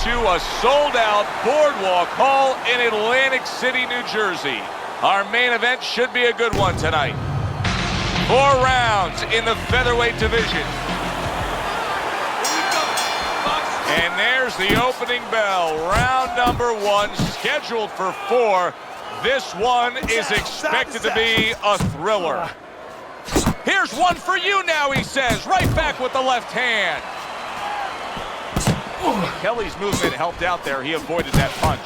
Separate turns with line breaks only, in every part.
to a sold-out Boardwalk Hall in Atlantic City, New Jersey. Our main event should be a good one tonight. 4 rounds in the featherweight division. And there's the opening bell. Round number 1, scheduled for 4. This one is expected to be a thriller. Here's one for you now, he says. Right back with the left hand. Kelly's movement helped out there. He avoided that punch.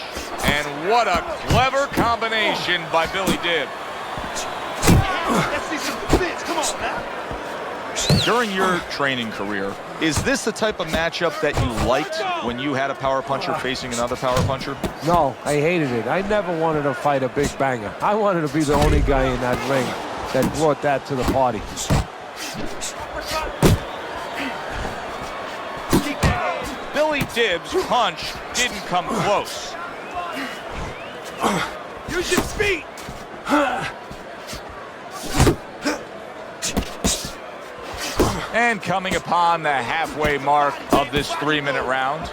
And what a clever combination by Billy Dibb.
Let's see some defense. Come on now.
During your training career, is this the type of matchup that you liked when you had a power puncher facing another power puncher?
No, I hated it. I never wanted to fight a big banger. I wanted to be the only guy in that ring that brought that to the party.
Billy Dibb's punch didn't come close.
Use your feet.
And coming upon the halfway mark of this 3-minute round.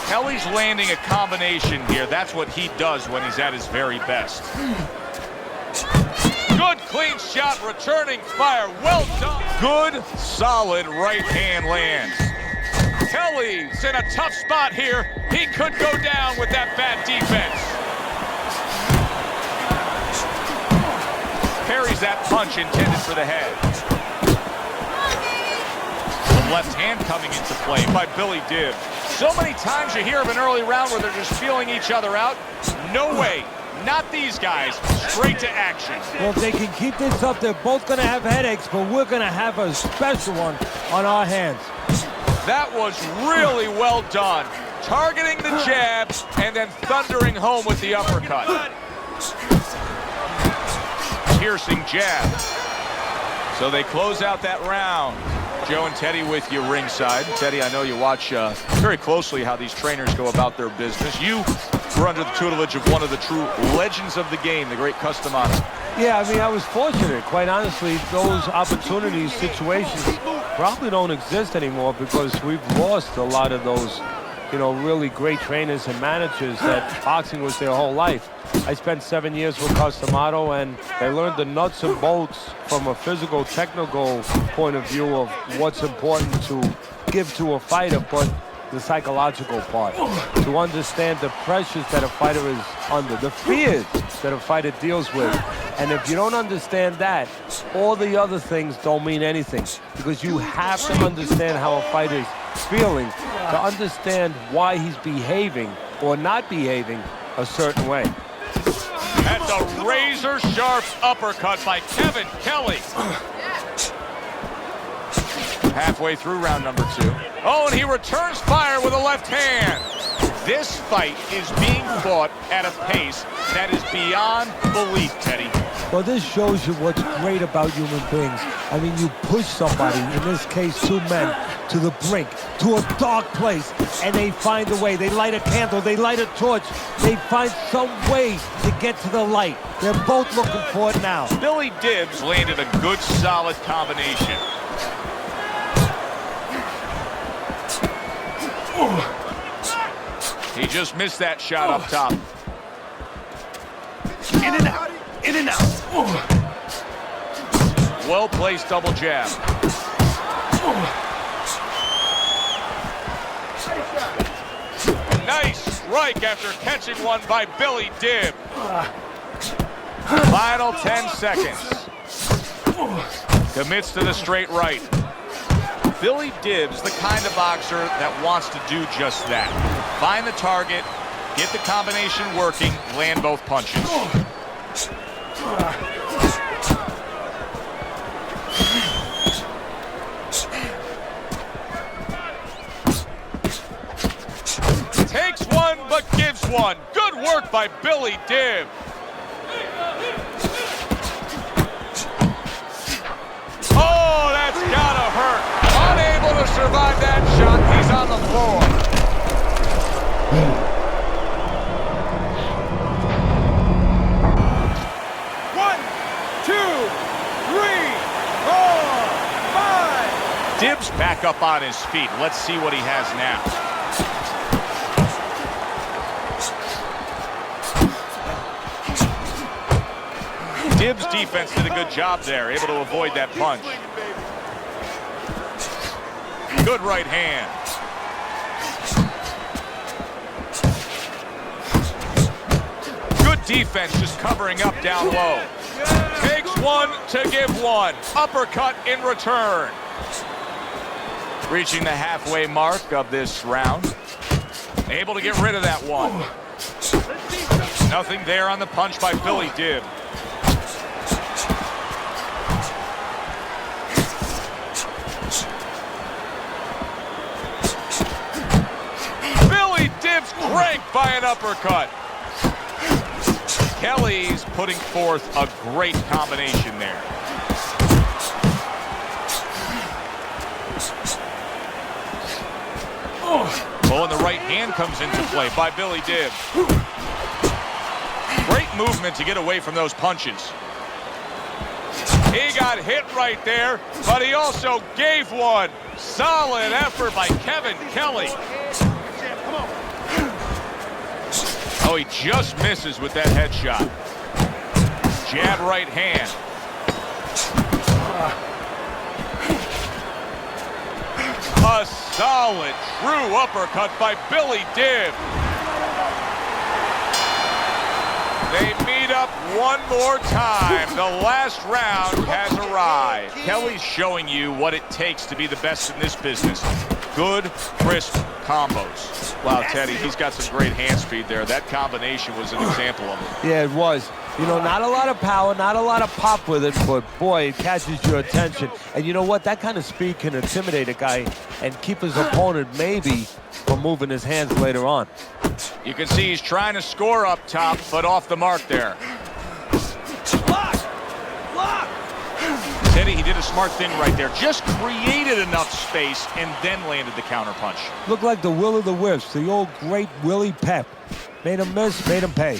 Kelly's landing a combination here. That's what he does when he's at his very best. Good clean shot, returning fire, well done. Good, solid right hand lands. Kelly's in a tough spot here. He could go down with that bad defense. Parries that punch intended for the head. The left hand coming into play by Billy Dibb. So many times you hear of an early round where they're just feeling each other out. No way. Not these guys. Straight to action.
Well, if they can keep this up, they're both going to have headaches, but we're going to have a special one on our hands.
That was really well done. Targeting the jab and then thundering home with the uppercut. Piercing jab. So they close out that round. Joe and Teddy with you ringside. Teddy, I know you watch very closely how these trainers go about their business. You were under the tutelage of one of the true legends of the game, the great Customato.
Yeah, I mean, I was fortunate. Quite honestly, those opportunities, situations probably don't exist anymore because we've lost a lot of those, you know, really great trainers and managers that boxing was their whole life. I spent 7 years with Customato, and I learned the nuts and bolts from a physical, technical point of view of what's important to give to a fighter, but the psychological part, to understand the pressures that a fighter is under, the fears that a fighter deals with. And if you don't understand that, all the other things don't mean anything, because you have to understand how a fighter is feeling to understand why he's behaving or not behaving a certain way.
That's a razor-sharp uppercut by Kevin Kelly. Halfway through round number 2. Oh, and he returns fire with a left hand. This fight is being fought at a pace that is beyond belief, Teddy.
Well, this shows you what's great about human beings. I mean, you push somebody, in this case 2 men, to the brink, to a dark place, and they find a way. They light a candle, they light a torch, they find some way to get to the light. They're both looking for it now.
Billy Dibb's landed a good, solid combination. He just missed that shot up top.
In and out. In and out.
Well-placed double jab. Nice strike after catching one by Billy Dibb. Final 10 seconds. Commits to the straight right. Billy Dibb's the kind of boxer that wants to do just that. Find the target, get the combination working, land both punches. Takes one, but gives one. Good work by Billy Dibb. Oh, that's gotta hurt. Unable to survive that shot. He's on the floor. 1, 2, 3, 4, 5. Dibbs back up on his feet. Let's see what he has now. Dibbs' defense did a good job there, able to avoid that punch. Good right hand. Good defense, just covering up down low. Takes one to give one. Uppercut in return. Reaching the halfway mark of this round. Able to get rid of that one. Nothing there on the punch by Billy Dibb. Billy Dibb's cranked by an uppercut. Kelly's putting forth a great combination there. Oh, and the right hand comes into play by Billy Dibb. Great movement to get away from those punches. He got hit right there, but he also gave one. Solid effort by Kevin Kelly. Oh, he just misses with that headshot. Jab right hand. A solid, true uppercut by Billy Dibb. They meet up one more time. The last round has arrived. Kelly's showing you what it takes to be the best in this business. Good, crisp combos. Wow, Teddy, he's got some great hand speed there. That combination was an example of it.
Yeah, it was. You know, not a lot of power, not a lot of pop with it, but boy, it catches your attention. And you know what? That kind of speed can intimidate a guy and keep his opponent maybe from moving his hands later on.
You can see he's trying to score up top, but off the mark there.
Block! Block!
Teddy, he did a smart thing right there. Just created enough space and then landed the counter punch.
Looked like the will of the wisps, the old great Willie Pep. Made him miss, made him pay.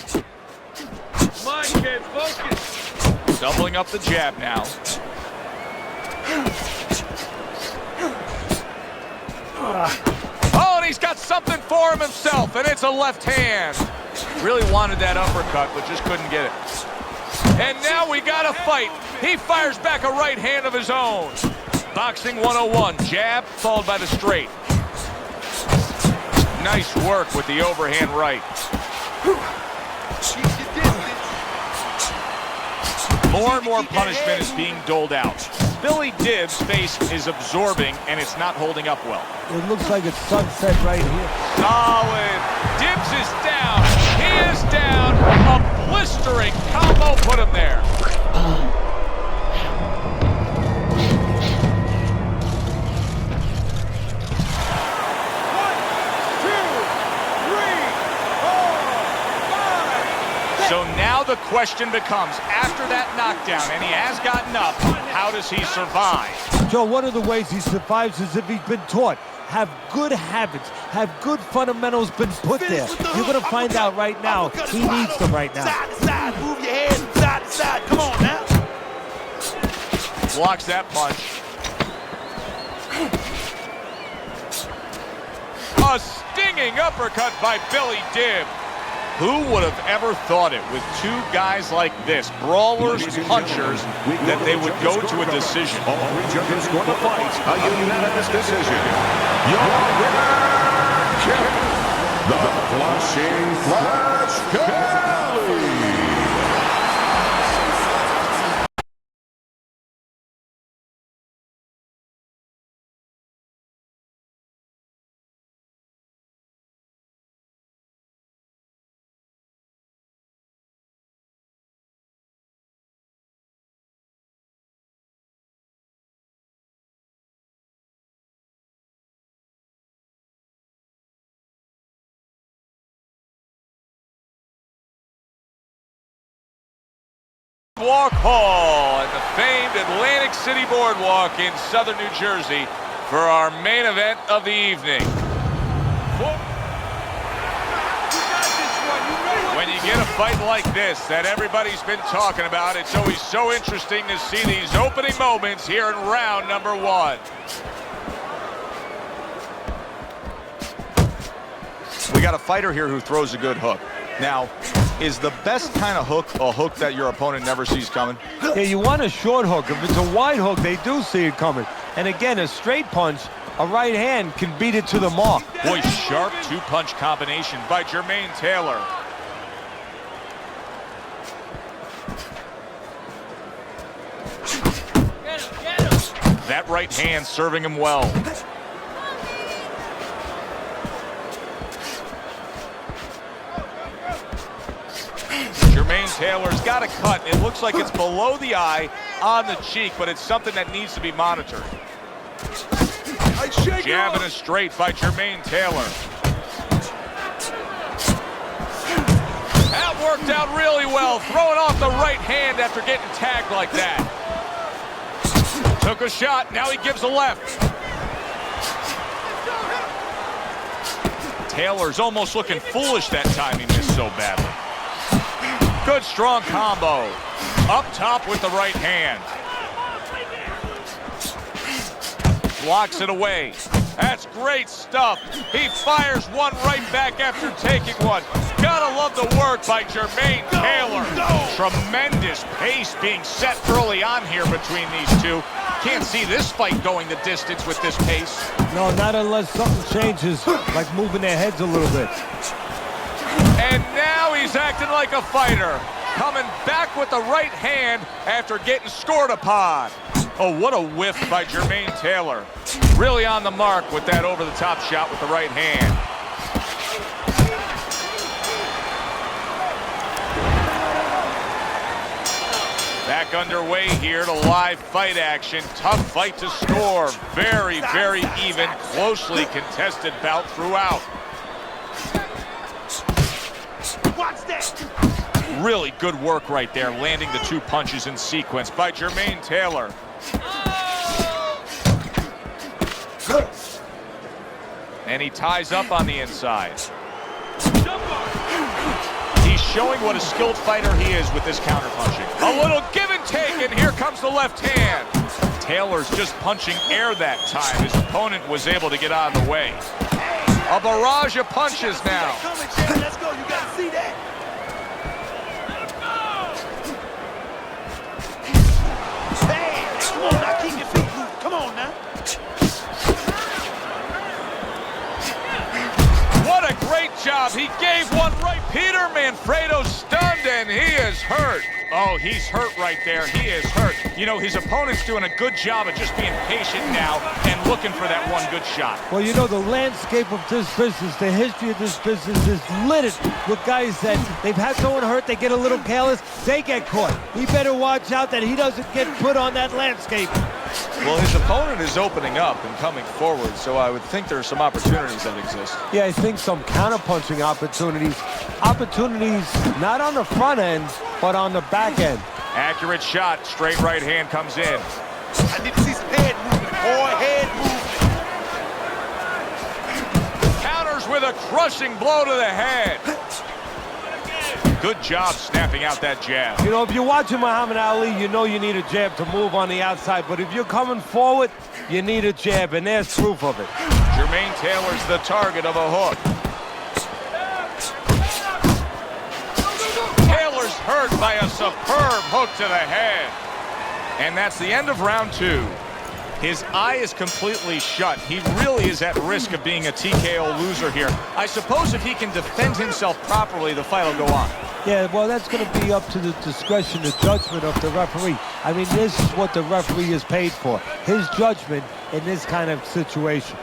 Come on, kid, focus.
Doubling up the jab now. Oh, and he's got something for him himself, and it's a left hand. Really wanted that uppercut, but just couldn't get it. And now we got a fight. He fires back a right hand of his own. Boxing 101, jab followed by the straight. Nice work with the overhand right. More and more punishment is being doled out. Billy Dibb's face is absorbing, and it's not holding up well.
It looks like it's sunset right here.
Solid. Dibbs is down. He is down. A blistering combo put him there. So now the question becomes, after that knockdown, and he has gotten up, how does he survive?
Joe, one of the ways he survives is if he's been taught. Have good habits, have good fundamentals been put there. You're going to find out right now. He needs them right now.
Side to side, move your head side to side. Come on now.
Blocks that punch. A stinging uppercut by Billy Dibb. Who would have ever thought it with two guys like this, brawlers, punchers, that they would go to a decision?
All three judges scored the fight a unanimous decision. Your winner, the Flushing Flash Kelly.
Boardwalk Hall at the famed Atlantic City Boardwalk in southern New Jersey for our main event of the evening. When you get a fight like this that everybody's been talking about, it's always so interesting to see these opening moments here in round number one.
got a fighter here who throws a good hook. Now, is the best kind of hook a hook that your opponent never sees coming?
Yeah, you want a short hook. If it's a wide hook, they do see it coming. And again, a straight punch, a right hand can beat it to the mark.
Boy, sharp two-punch combination by Jermain Taylor. That right hand serving him well. Jermain Taylor's got a cut. It looks like it's below the eye on the cheek, but it's something that needs to be monitored. Jab and a straight by Jermain Taylor. That worked out really well, throwing off the right hand after getting tagged like that. Took a shot, now he gives a left. Taylor's almost looking foolish that time, he missed so badly. Good strong combo. Up top with the right hand. Blocks it away. That's great stuff. He fires one right back after taking one. Gotta love the work by Jermain Taylor. Tremendous pace being set early on here between these two. Can't see this fight going the distance with this pace.
No, not unless something changes, like moving their heads a little bit.
And now he's acting like a fighter. Coming back with the right hand after getting scored upon. Oh, what a whiff by Jermain Taylor. Really on the mark with that over-the-top shot with the right hand. Back underway here to live fight action. Tough fight to score. Very, very even, closely contested bout throughout.
Watch that.
Really good work right there, landing the two punches in sequence by Jermain Taylor. And he ties up on the inside. He's showing what a skilled fighter he is with this counterpunching. A little give and take, and here comes the left hand. Taylor's just punching air that time. His opponent was able to get out of the way. A barrage of punches now.
Let's go, you gotta see that. Hey, come on, now keep your feet loose. Come on now.
What a great job. He gave one right. Peter Manfredo stunned, and he is hurt. Oh, he's hurt right there. He is hurt. You know, his opponent's doing a good job of just being patient now and looking for that one good shot.
Well, you know, the landscape of this business, the history of this business is littered with guys that they've had someone hurt, they get a little careless, they get caught. He better watch out that he doesn't get put on that landscape.
Well, his opponent is opening up and coming forward, so I would think there are some opportunities that exist.
Yeah, I think some counterpunching opportunities. Opportunities not on the front end, but on the back end.
Accurate shot. Straight right hand comes in.
I need to see some head movement, boy, head movement.
Counters with a crushing blow to the head. Good job snapping out that jab.
You know, if you're watching Muhammad Ali, you know you need a jab to move on the outside. But if you're coming forward, you need a jab, and there's proof of it.
Jermain Taylor's the target of a hook. Taylor's hurt by a superb hook to the head. And that's the end of round two. His eye is completely shut. He really is at risk of being a TKO loser here. I suppose if he can defend himself properly, the fight will go on.
Yeah, well, that's going to be up to the discretion, the judgment of the referee. I mean, this is what the referee is paid for. His judgment in this kind of situation.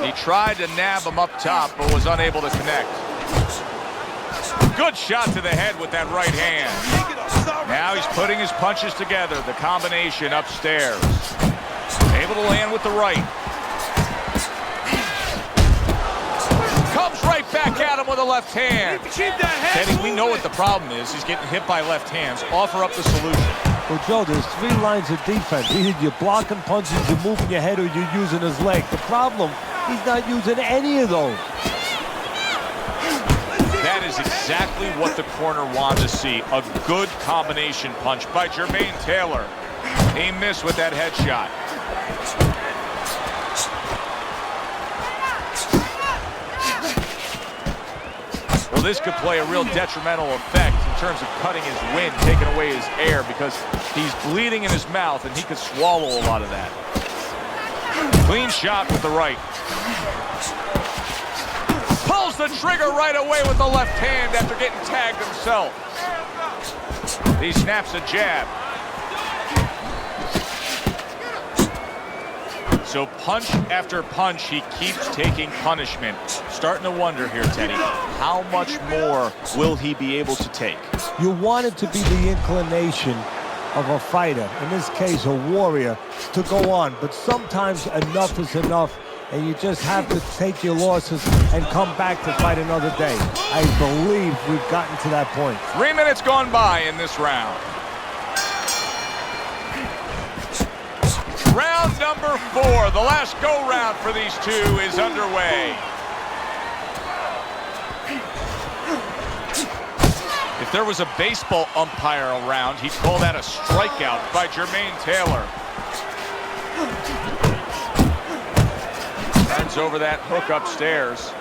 He tried to nab him up top, but was unable to connect. Good shot to the head with that right hand. Now he's putting his punches together, the combination upstairs. Able to land with the right. Comes right back at him with a left hand. Teddy, we know what the problem is. He's getting hit by left hands. Offer up the solution.
Well, Joe, there's three lines of defense. Either you're blocking punches, you're moving your head, or you're using his leg. The problem, he's not using any of those.
That that is exactly what the corner wanted to see. A good combination punch by Jermain Taylor. He missed with that headshot. Well, this could play a real detrimental effect in terms of cutting his wind, taking away his air, because he's bleeding in his mouth and he could swallow a lot of that. Clean shot with the right. Pulls the trigger right away with the left hand after getting tagged himself. He snaps a jab. So punch after punch, he keeps taking punishment. Starting to wonder here, Teddy, how much more will he be able to take?
You want it to be the inclination of a fighter, in this case a warrior, to go on. But sometimes enough is enough, and you just have to take your losses and come back to fight another day. I believe we've gotten to that point.
3 minutes gone by in this round. Round number 4, the last go-round for these two is underway. If there was a baseball umpire around, he'd call that a strikeout by Jermain Taylor. Turns over that hook upstairs.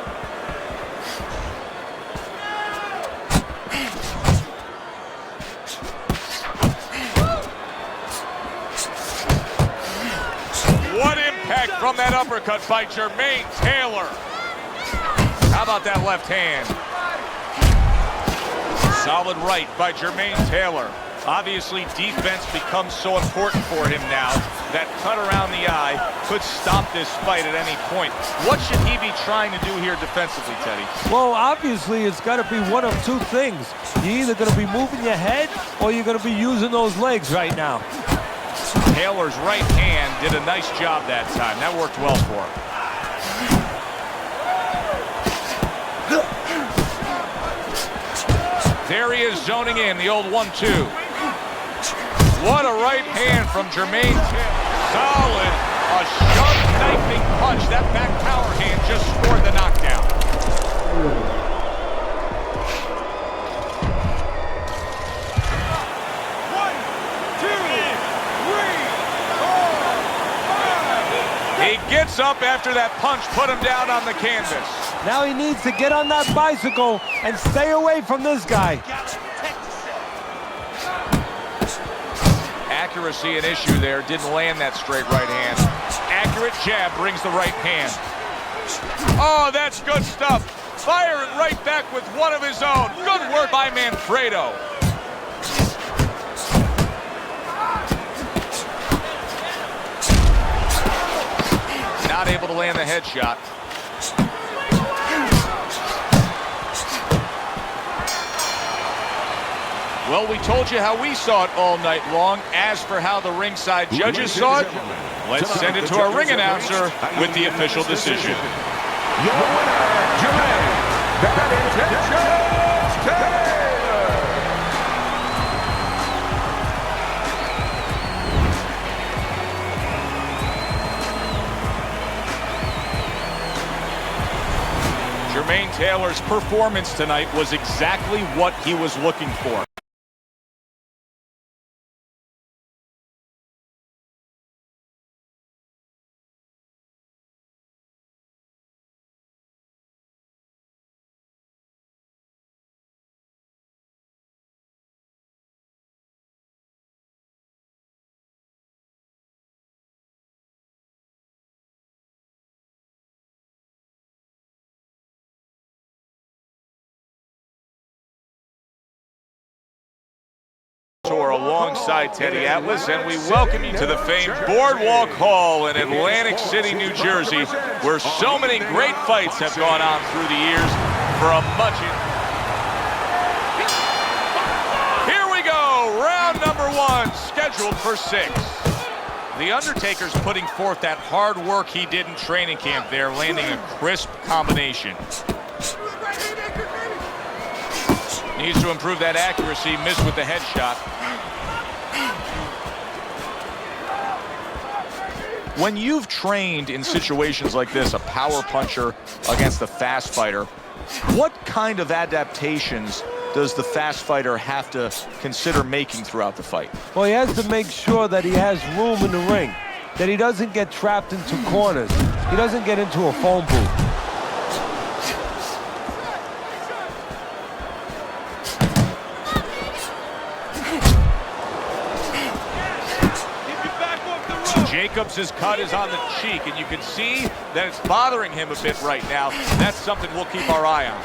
What impact from that uppercut by Jermain Taylor. How about that left hand? Solid right by Jermain Taylor. Obviously, defense becomes so important for him now. That cut around the eye could stop this fight at any point. What should he be trying to do here defensively, Teddy?
Well, obviously, it's got to be one of two things. You're either going to be moving your head or you're going to be using those legs right now.
Taylor's right hand did a nice job that time. That worked well for him. There he is zoning in, the old 1-2. What a right hand from Jermain Taylor. Solid, a sharp knifing punch. That back power hand just scored the knockdown. He gets up after that punch, put him down on the canvas.
Now he needs to get on that bicycle and stay away from this guy.
Accuracy an issue there, didn't land that straight right hand. Accurate jab brings the right hand. Oh, that's good stuff. Firing right back with one of his own. Good work by Manfredo. Not able to land the headshot. Well, we told you how we saw it all night long. As for how the ringside judges saw it, let's send it to our ring announcer with the official decision.
Your winner, Jermain, that intentions Taylor.
Jermain Taylor's performance tonight was exactly what he was looking for. Tour alongside Teddy Atlas, and we welcome you to the famed Boardwalk Hall in Atlantic City, New Jersey, where so many great fights have gone on through the years for a much. Here we go, round number 1, scheduled for 6. The Undertaker's putting forth that hard work he did in training camp there, landing a crisp combination. Needs to improve that accuracy, missed with the headshot. When you've trained in situations like this, a power puncher against a fast fighter,
What kind of adaptations does the fast fighter have to consider making throughout the fight?
Well, he has to make sure that he has room in the ring, that he doesn't get trapped into corners. He doesn't get into a phone booth.
Jacobs' cut is on the cheek, and you can see that it's bothering him a bit right now. That's something we'll keep our eye on.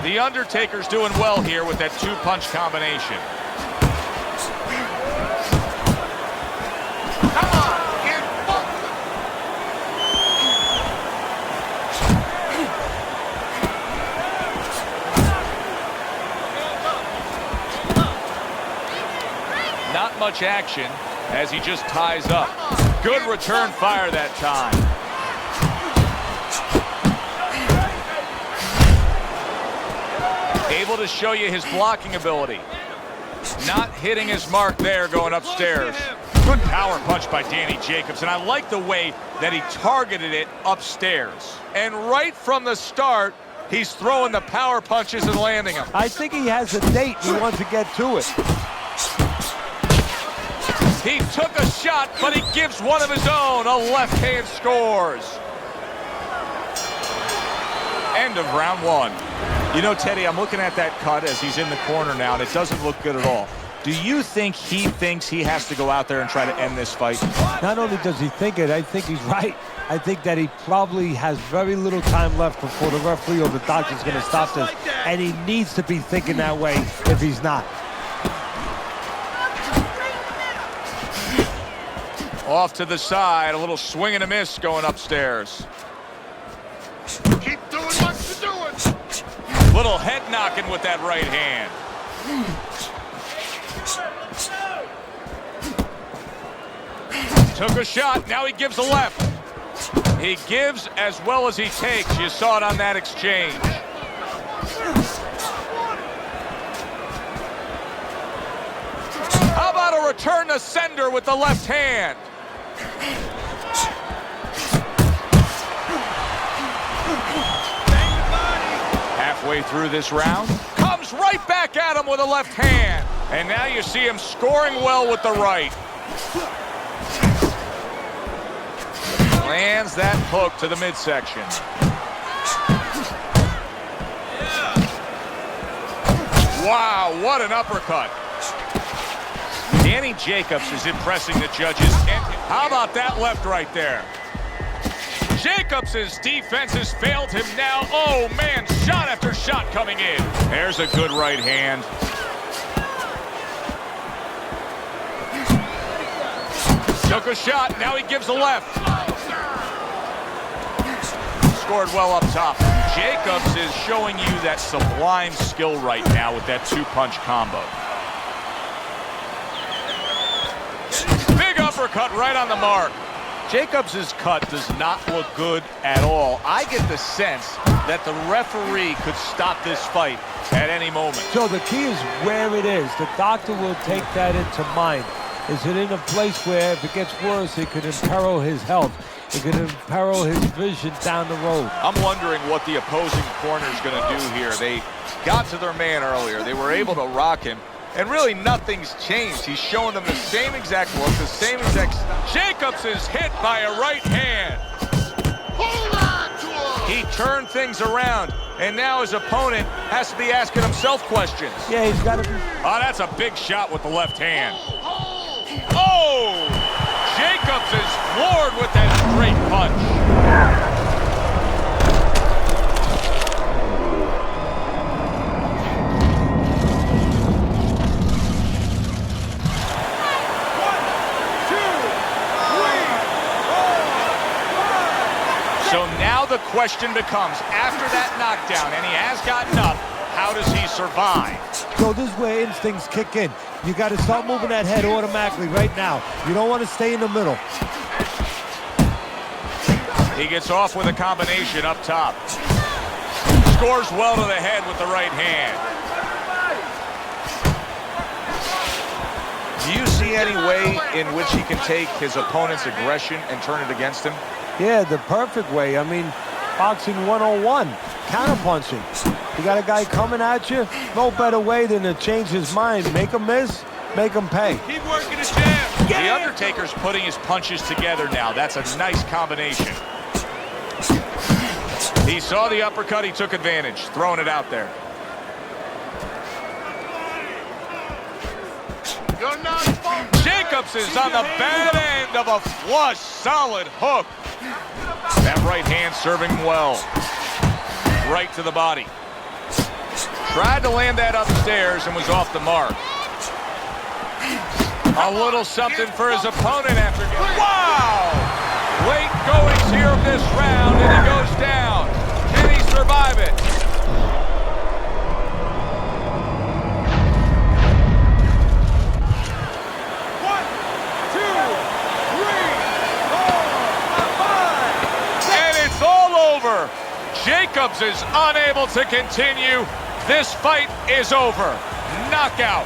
The Undertaker's doing well here with that two-punch combination. Come on, get Not much action as he just ties up. Good return fire that time. Able to show you his blocking ability. Not hitting his mark there going upstairs. Good power punch by Danny Jacobs, and I like the way that he targeted it upstairs. And right from the start, he's throwing the power punches and landing them.
I think he has a date. He wants to get to it.
He took a shot, but he gives one of his own. A left hand scores. End of round one.
You know, Teddy, I'm looking at that cut as he's in the corner now, and it doesn't look good at all. Do you think he thinks he has to go out there and try to end this fight?
Not only does he think it, I think he's right. I think that he probably has very little time left before the referee or the doctor's going to stop this. And he needs to be thinking that way if he's not.
Off to the side, a little swing and a miss going upstairs.
Keep doing what you're doing.
Little head knocking with that right hand. Took a shot, now he gives a left. He gives as well as he takes. You saw it on that exchange. How about a return to sender with the left hand? Halfway through this round, comes right back at him with a left hand. And now you see him scoring well with the right. Lands that hook to the midsection. Wow, what an uppercut. Danny Jacobs is impressing the judges. And how about that left right there? Jacobs' defense has failed him now. Oh, man, shot after shot coming in. There's a good right hand. Took a shot, now he gives a left. Scored well up top. Jacobs is showing you that sublime skill right now with that two-punch combo. Big uppercut right on the mark. Jacobs' cut does not look good at all. I get the sense that the referee could stop this fight at any moment.
So the key is where it is. The doctor will take that into mind. Is it in a place where if it gets worse, it could imperil his health? It could imperil his vision down the road.
I'm wondering what the opposing corner is going to do here. They got to their man earlier. They were able to rock him. And really nothing's changed. He's showing them the same exact look, the same exact... Jacobs is hit by a right hand.
Hold on to him.
He turned things around, and now his opponent has to be asking himself questions.
Yeah, he's got to be...
Oh, that's a big shot with the left hand. Oh! Jacobs is floored with that straight punch. So now the question becomes, after that knockdown, and he has gotten up, how does he survive?
So this is where instincts kick in. You got to start moving that head automatically right now. You don't want to stay in the middle.
He gets off with a combination up top. Scores well to the head with the right hand.
Do you see
see any way in which he can take his opponent's aggression and turn it against him?
Yeah, the perfect way. I mean, boxing 101, counterpunching. You got a guy coming at you, no better way than to change his mind. Make him miss, make him pay.
Keep working the jab.
The Undertaker's putting his punches together now. That's a nice combination. He saw the uppercut, he took advantage, throwing it out there. Jacobs is on the bad end of a flush, solid hook. That right hand serving well. Right to the body. Tried to land that upstairs and was off the mark. A little something for his opponent after. Wow! Late goings here of this round, and he goes down. Can he survive it? Jacobs is unable to continue. This fight is over. Knockout.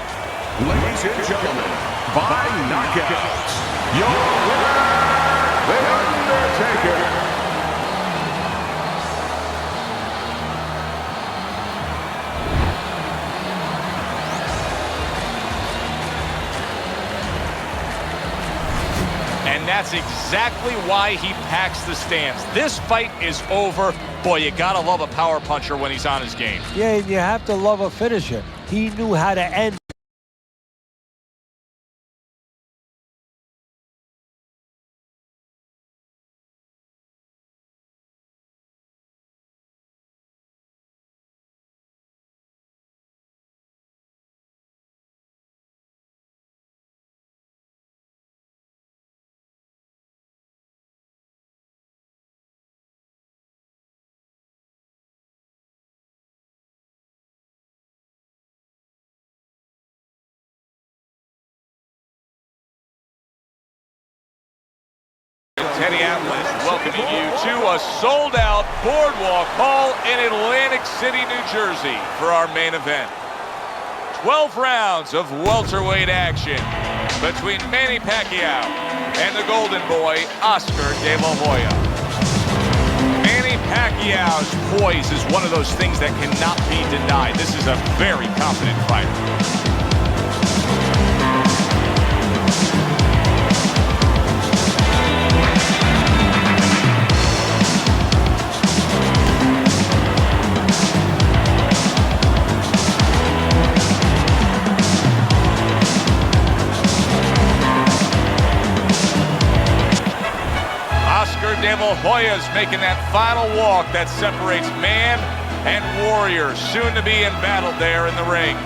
Ladies and gentlemen, by knockout, your winner, The Undertaker.
And that's exactly why he packs the stands. This fight is over. Boy, you gotta love a power puncher when he's on his game.
Yeah, and you have to love a finisher. He knew how to end.
Teddy Atlas welcoming you to a sold-out Boardwalk Hall in Atlantic City, New Jersey for our main event. 12 rounds of welterweight action between Manny Pacquiao and the Golden Boy, Oscar De La Hoya. Manny Pacquiao's poise is one of those things that cannot be denied. This is a very confident fighter. De La Hoya's making that final walk that separates man and warrior, soon to be embattled there in the ring.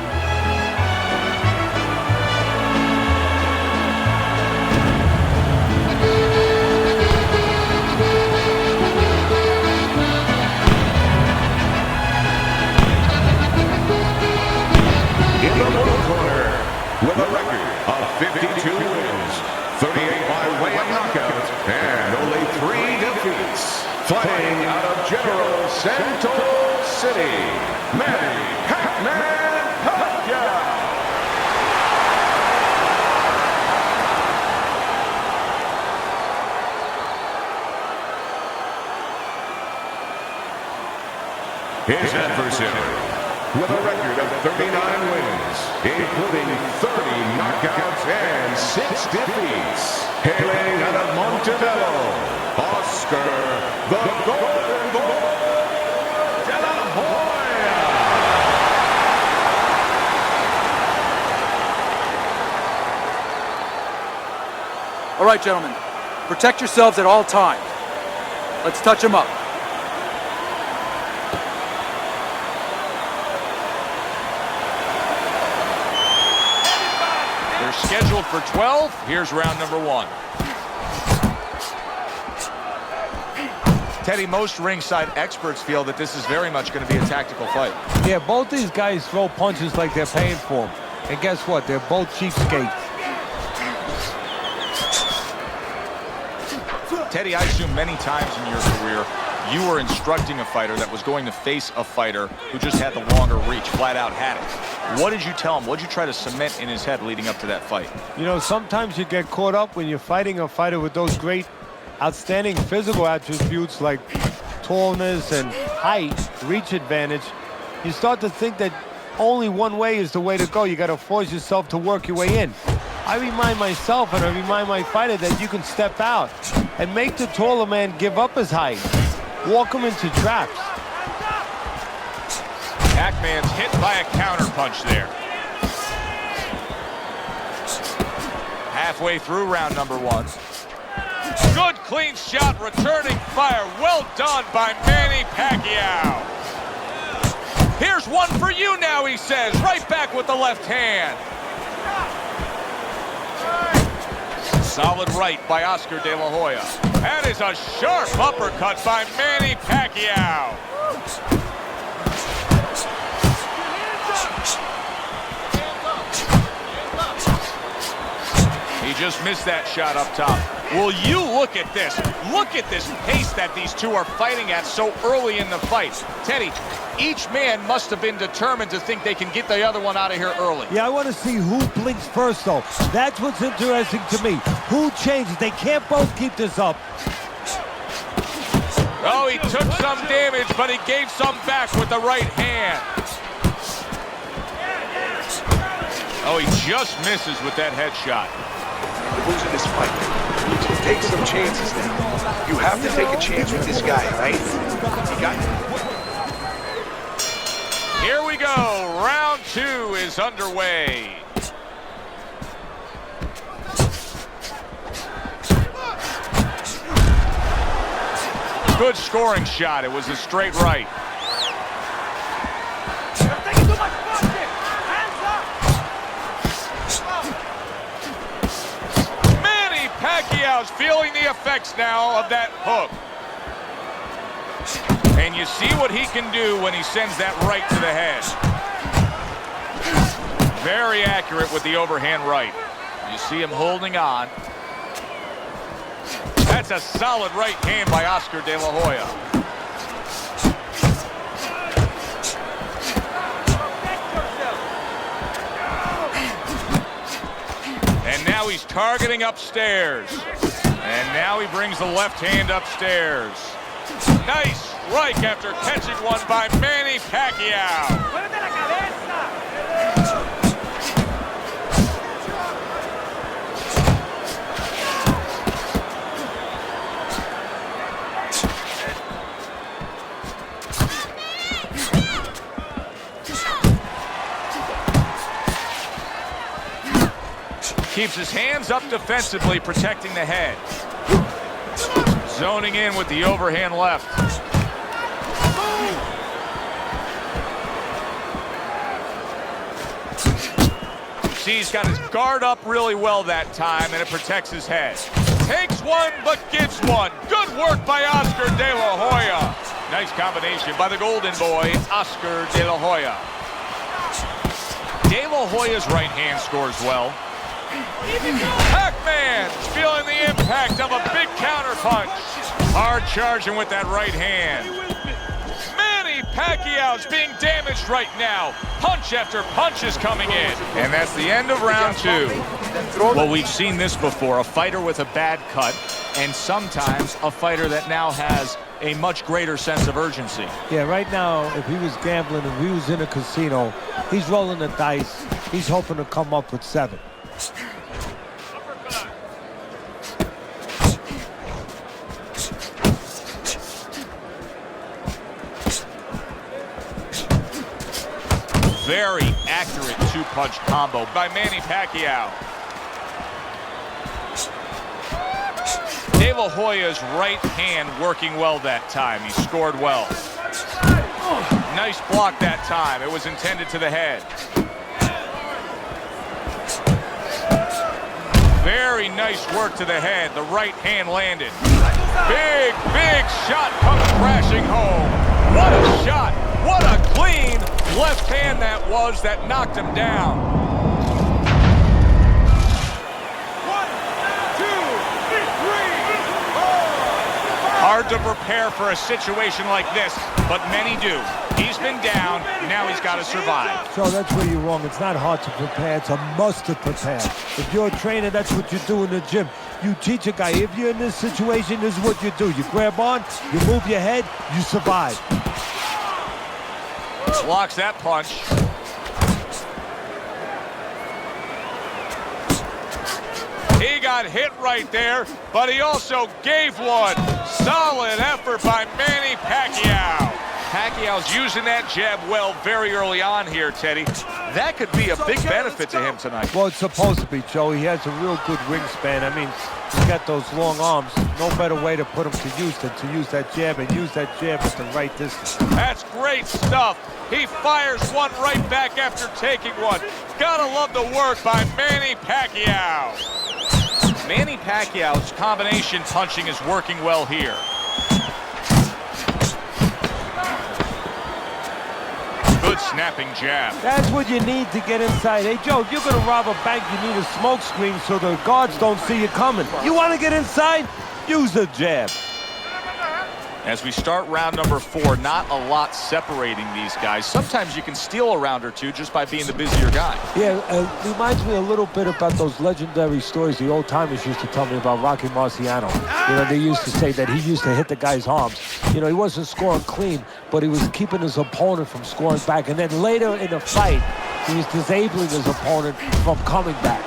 In the blue corner, with a record of 52 wins, 38 by way of knockout, and only 3 defeats. Fighting out of General Santos City, Manny Pacquiao. His adversary, with a record of 39 wins, including 30 knockouts and 6 defeats. Hailing out of Montebello, Oscar, the Golden Boy De La Hoya.
All right, gentlemen, protect yourselves at all times. Let's touch him up.
Scheduled for 12. Here's round number 1. Teddy, most ringside experts feel that this is very much going to be a tactical fight.
Yeah, both these guys throw punches like they're paying for them. And guess what? They're both cheapskates.
Teddy, I assume many times in your career, you were instructing a fighter that was going to face a fighter who just had the longer reach, flat out had it. What did you tell him? What did you try to cement in his head leading up to that fight?
You know, sometimes you get caught up when you're fighting a fighter with those great, outstanding physical attributes like tallness and height, reach advantage. You start to think that only one way is the way to go. You got to force yourself to work your way in. I remind myself and I remind my fighter that you can step out and make the taller man give up his height. Walk him into traps.
Pac-Man's hit by a counter punch there. Halfway through round number 1. Good clean shot, returning fire. Well done by Manny Pacquiao. Here's one for you now, he says. Right back with the left hand. Solid right by Oscar De La Hoya. That is a sharp uppercut by Manny Pacquiao. He just missed that shot up top. Will you look at this? Look at this pace that these two are fighting at so early in the fight. Teddy, each man must have been determined to think they can get the other one out of here early.
Yeah, I want to see who blinks first, though. That's what's interesting to me. Who changes? They can't both keep this up.
Oh, he took some damage, but he gave some back with the right hand. Oh, he just misses with that headshot.
You're losing this fight. You need to take some chances now. You have to take a chance with this guy, right? You got it.
Here we go. Round 2 is underway. Good scoring shot. It was a straight right. Manny Pacquiao's feeling the effects now of that hook. And you see what he can do when he sends that right to the head. Very accurate with the overhand right. You see him holding on. That's a solid right hand by Oscar De La Hoya. And now he's targeting upstairs. And now he brings the left hand upstairs. Nice strike after catching one by Manny Pacquiao. Keeps his hands up defensively, protecting the head. Zoning in with the overhand left. See, he's got his guard up really well that time, and it protects his head. Takes one, but gives one. Good work by Oscar De La Hoya. Nice combination by the golden boy, Oscar De La Hoya. De La Hoya's right hand scores well. Pac-Man feeling the impact of a big counter punch. Hard charging with that right hand. Manny Pacquiao's being damaged right now. Punch after punch is coming in. And that's the end of round 2. Well, we've seen this before. A fighter with a bad cut, and sometimes a fighter that now has a much greater sense of urgency.
Yeah, right now, if he was gambling, if he was in a casino, he's rolling the dice. He's hoping to come up with 7.
Very accurate two-punch combo by Manny Pacquiao. De La Hoya's right hand working well that time. He scored well. Nice block that time. It was intended to the head. Very nice work to the head. The right hand landed. Big, big shot comes crashing home. What a shot. What a clean left hand that was that knocked him down.
1, 2, 3, 4.
Hard to prepare for a situation like this, but many do. He's been down, now he's got to survive.
So that's where you're wrong. It's not hard to prepare, it's a must to prepare. If you're a trainer, that's what you do in the gym. You teach a guy, if you're in this situation, this is what you do. You grab on, you move your head, you survive.
Blocks that punch. He got hit right there, but he also gave one. Solid effort by Manny Pacquiao. Pacquiao's using that jab well very early on here, Teddy. That could be a big benefit to him tonight.
Well, it's supposed to be, Joe. He has a real good wingspan. I mean, he's got those long arms. No better way to put him to use than to use that jab and use that jab at the right distance.
That's great stuff. He fires one right back after taking one. Gotta love the work by Manny Pacquiao. Manny Pacquiao's combination punching is working well here. Good snapping jab.
That's what you need to get inside. Hey, Joe, if you're going to rob a bank, you need a smoke screen so the guards don't see you coming. You want to get inside? Use the jab.
As we start round number 4, not a lot separating these guys. Sometimes you can steal a round or two just by being the busier guy.
Yeah, reminds me a little bit about those legendary stories the old-timers used to tell me about Rocky Marciano. You know, they used to say that he used to hit the guy's arms. You know, he wasn't scoring clean, but he was keeping his opponent from scoring back. And then later in the fight, he was disabling his opponent from coming back.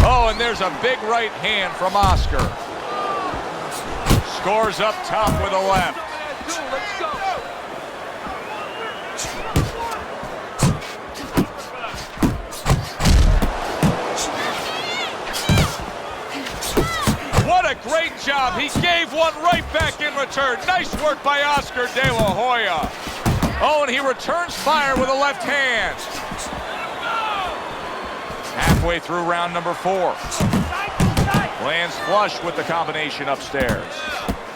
Oh, and there's a big right hand from Oscar. Scores up top with a left.
Let's go.
What a great job. He gave one right back in return. Nice work by Oscar de la Hoya. Oh, and he returns fire with a left hand. Halfway through round number 4. Lands flush with the combination upstairs.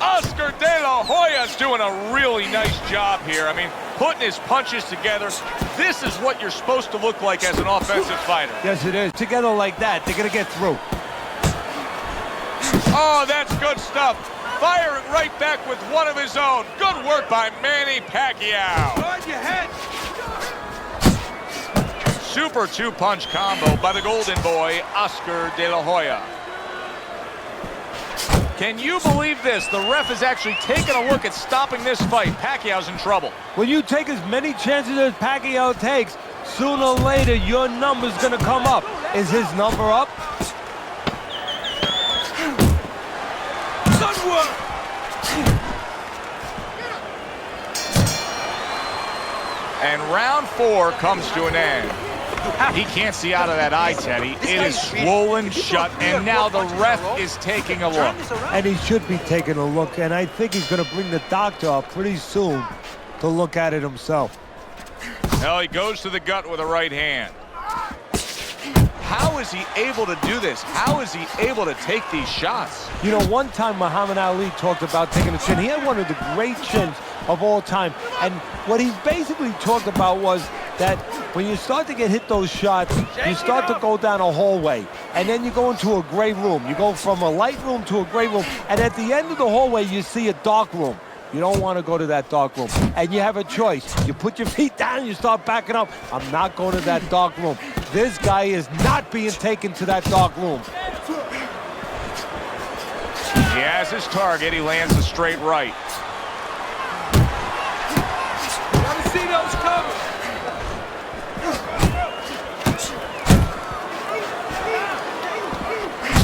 Oscar de la Hoya's doing a really nice job here. I mean, putting his punches together. This is what you're supposed to look like as an offensive fighter.
Yes, it is. Together like that, they're going to get through.
Oh, that's good stuff. Firing right back with one of his own. Good work by Manny Pacquiao.
Guard your head.
Super two-punch combo by the golden boy, Oscar de la Hoya. Can you believe this? The ref is actually taking a look at stopping this fight. Pacquiao's in trouble.
When you take as many chances as Pacquiao takes, sooner or later, your number's going to come up. Is his number up?
Good work.
And round 4 comes to an end. He can't see out of that eye, Teddy. It is swollen shut, and now the ref is taking a look.
And he should be taking a look, and I think he's going to bring the doctor up pretty soon to look at it himself.
Well, he goes to the gut with a right hand. How is he able to do this? How is he able to take these shots?
You know, one time Muhammad Ali talked about taking a chin. He had one of the great chins of all time. And what he basically talked about was that when you start to get hit those shots, you start to go down a hallway. And then you go into a gray room. You go from a light room to a gray room. And at the end of the hallway, you see a dark room. You don't want to go to that dark room. And you have a choice. You put your feet down, you start backing up. I'm not going to that dark room. This guy is not being taken to that dark room.
He has his target. He lands a straight right.
Gotta see those coming.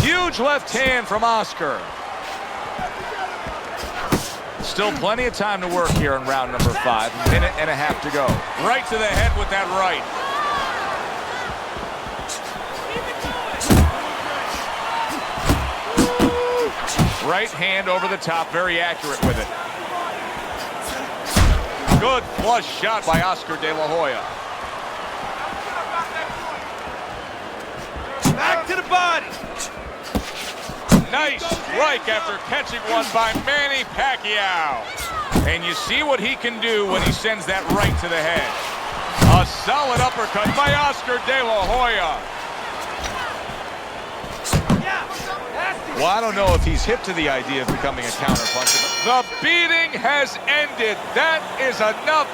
Huge left hand from Oscar. Still plenty of time to work here in round number 5. Minute and a half to go. Right to the head with that right. Right hand over the top, very accurate with it. Good flush shot by Oscar de la Hoya.
Back to the body.
Nice strike after catching one by Manny Pacquiao. And you see what he can do when he sends that right to the head. A solid uppercut by Oscar de la Hoya. Well, I don't know if he's hip to the idea of becoming a counterpuncher. The beating has ended. That is enough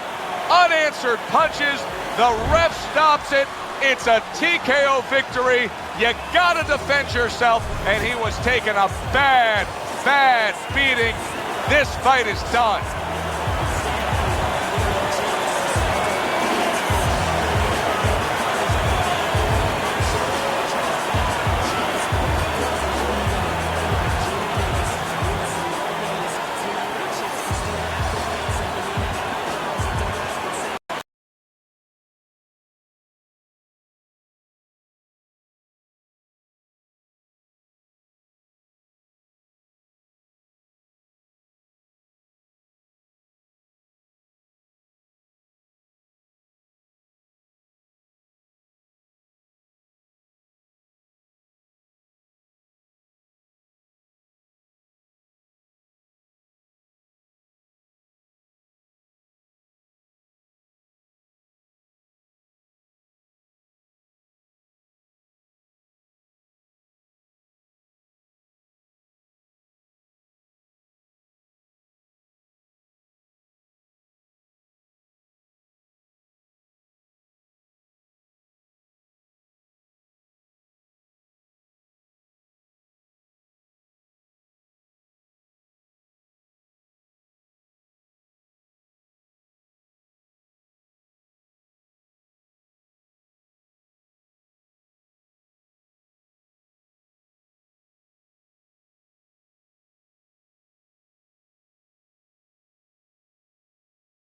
unanswered punches. The ref stops it. It's a TKO victory. You gotta defend yourself, and he was taking a bad beating. This fight is done.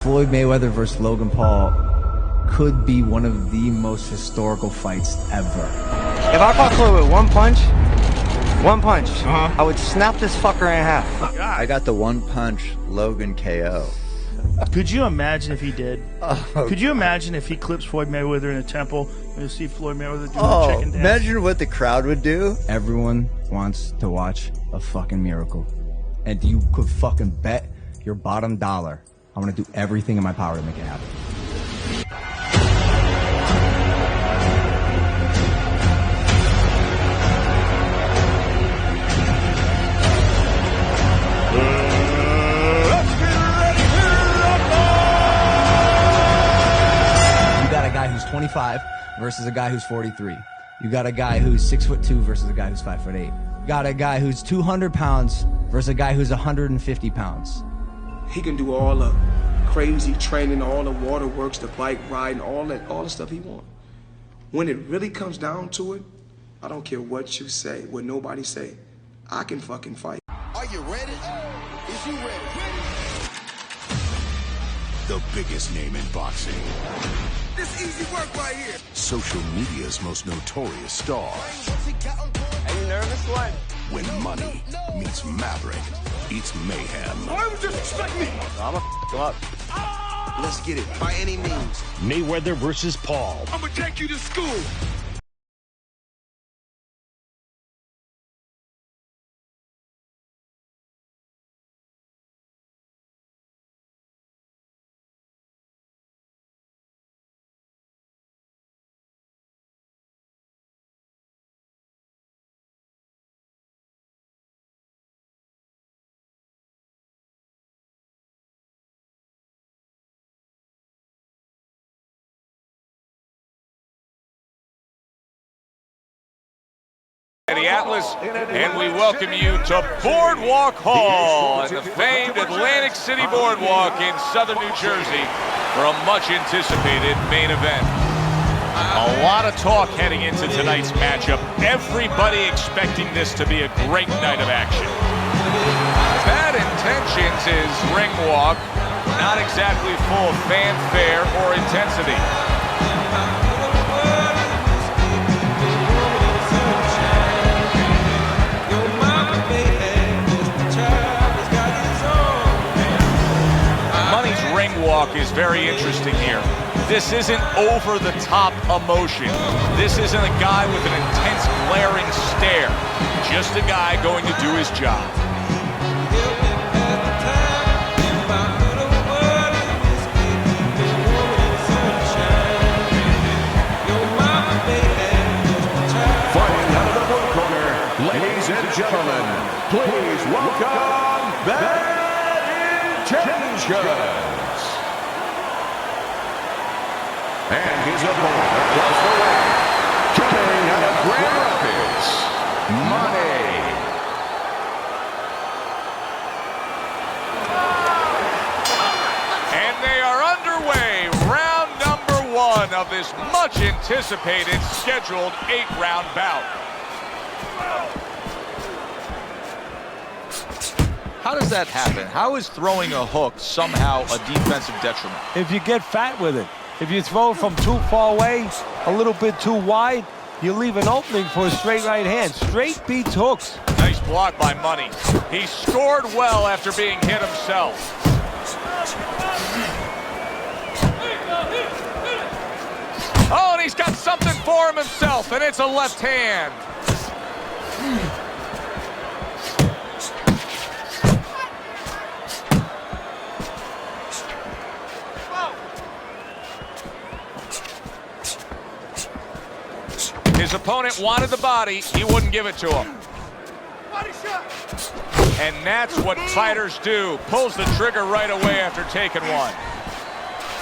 Floyd Mayweather versus Logan Paul could be one of the most historical fights ever.
If I fought Floyd with one punch, I would snap this fucker in half.
I got the one punch Logan KO.
Could you imagine if he did? Could you imagine if he clips Floyd Mayweather in a temple and you see Floyd Mayweather do the chicken dance?
Imagine what the crowd would do.
Everyone wants to watch a fucking miracle. And you could fucking bet your bottom dollar I'm gonna do everything in my power to make it happen. You got a guy who's 25 versus a guy who's 43. You got a guy who's 6'2" versus a guy who's 5'8". You got a guy who's 200 pounds versus a guy who's 150 pounds.
He can do all the crazy training, all the waterworks, the bike riding, all the stuff he wants. When it really comes down to it, I don't care what you say, what nobody say. I can fucking fight.
Are you ready? Is you ready?
The biggest name in boxing.
This easy work right here.
Social media's most notorious star.
Are you nervous? What?
When money meets Maverick, it's mayhem.
Why would you expect me?
I'ma come up.
Let's get it by any means.
Mayweather versus Paul.
I'm gonna take you to school.
Atlas, and we welcome you to Boardwalk Hall at the famed Atlantic City Boardwalk in southern New Jersey for a much-anticipated main event. A lot of talk heading into tonight's matchup. Everybody expecting this to be a great night of action. Bad Intentions is ring walk, not exactly full of fanfare or intensity. Walk is very interesting here. This isn't over-the-top emotion. This isn't a guy with an intense glaring stare. Just a guy going to do his job.
Fighting out of the blue corner, ladies and gentlemen, Please welcome Bad Intentions. And his opponent across the way, coming out of Grand Rapids, Manny.
And they are underway. Round number 1 of this much anticipated scheduled 8-round bout. How does that happen? How is throwing a hook somehow a defensive detriment?
If you get fat with it, if you throw it from too far away, a little bit too wide, you leave an opening for a straight right hand. Straight beats hooks.
Nice block by Manny. He scored well after being hit himself. Oh, and he's got something for him himself, and it's a left hand. His opponent wanted the body. He wouldn't give it to him. And that's what fighters do. Pulls the trigger right away after taking one.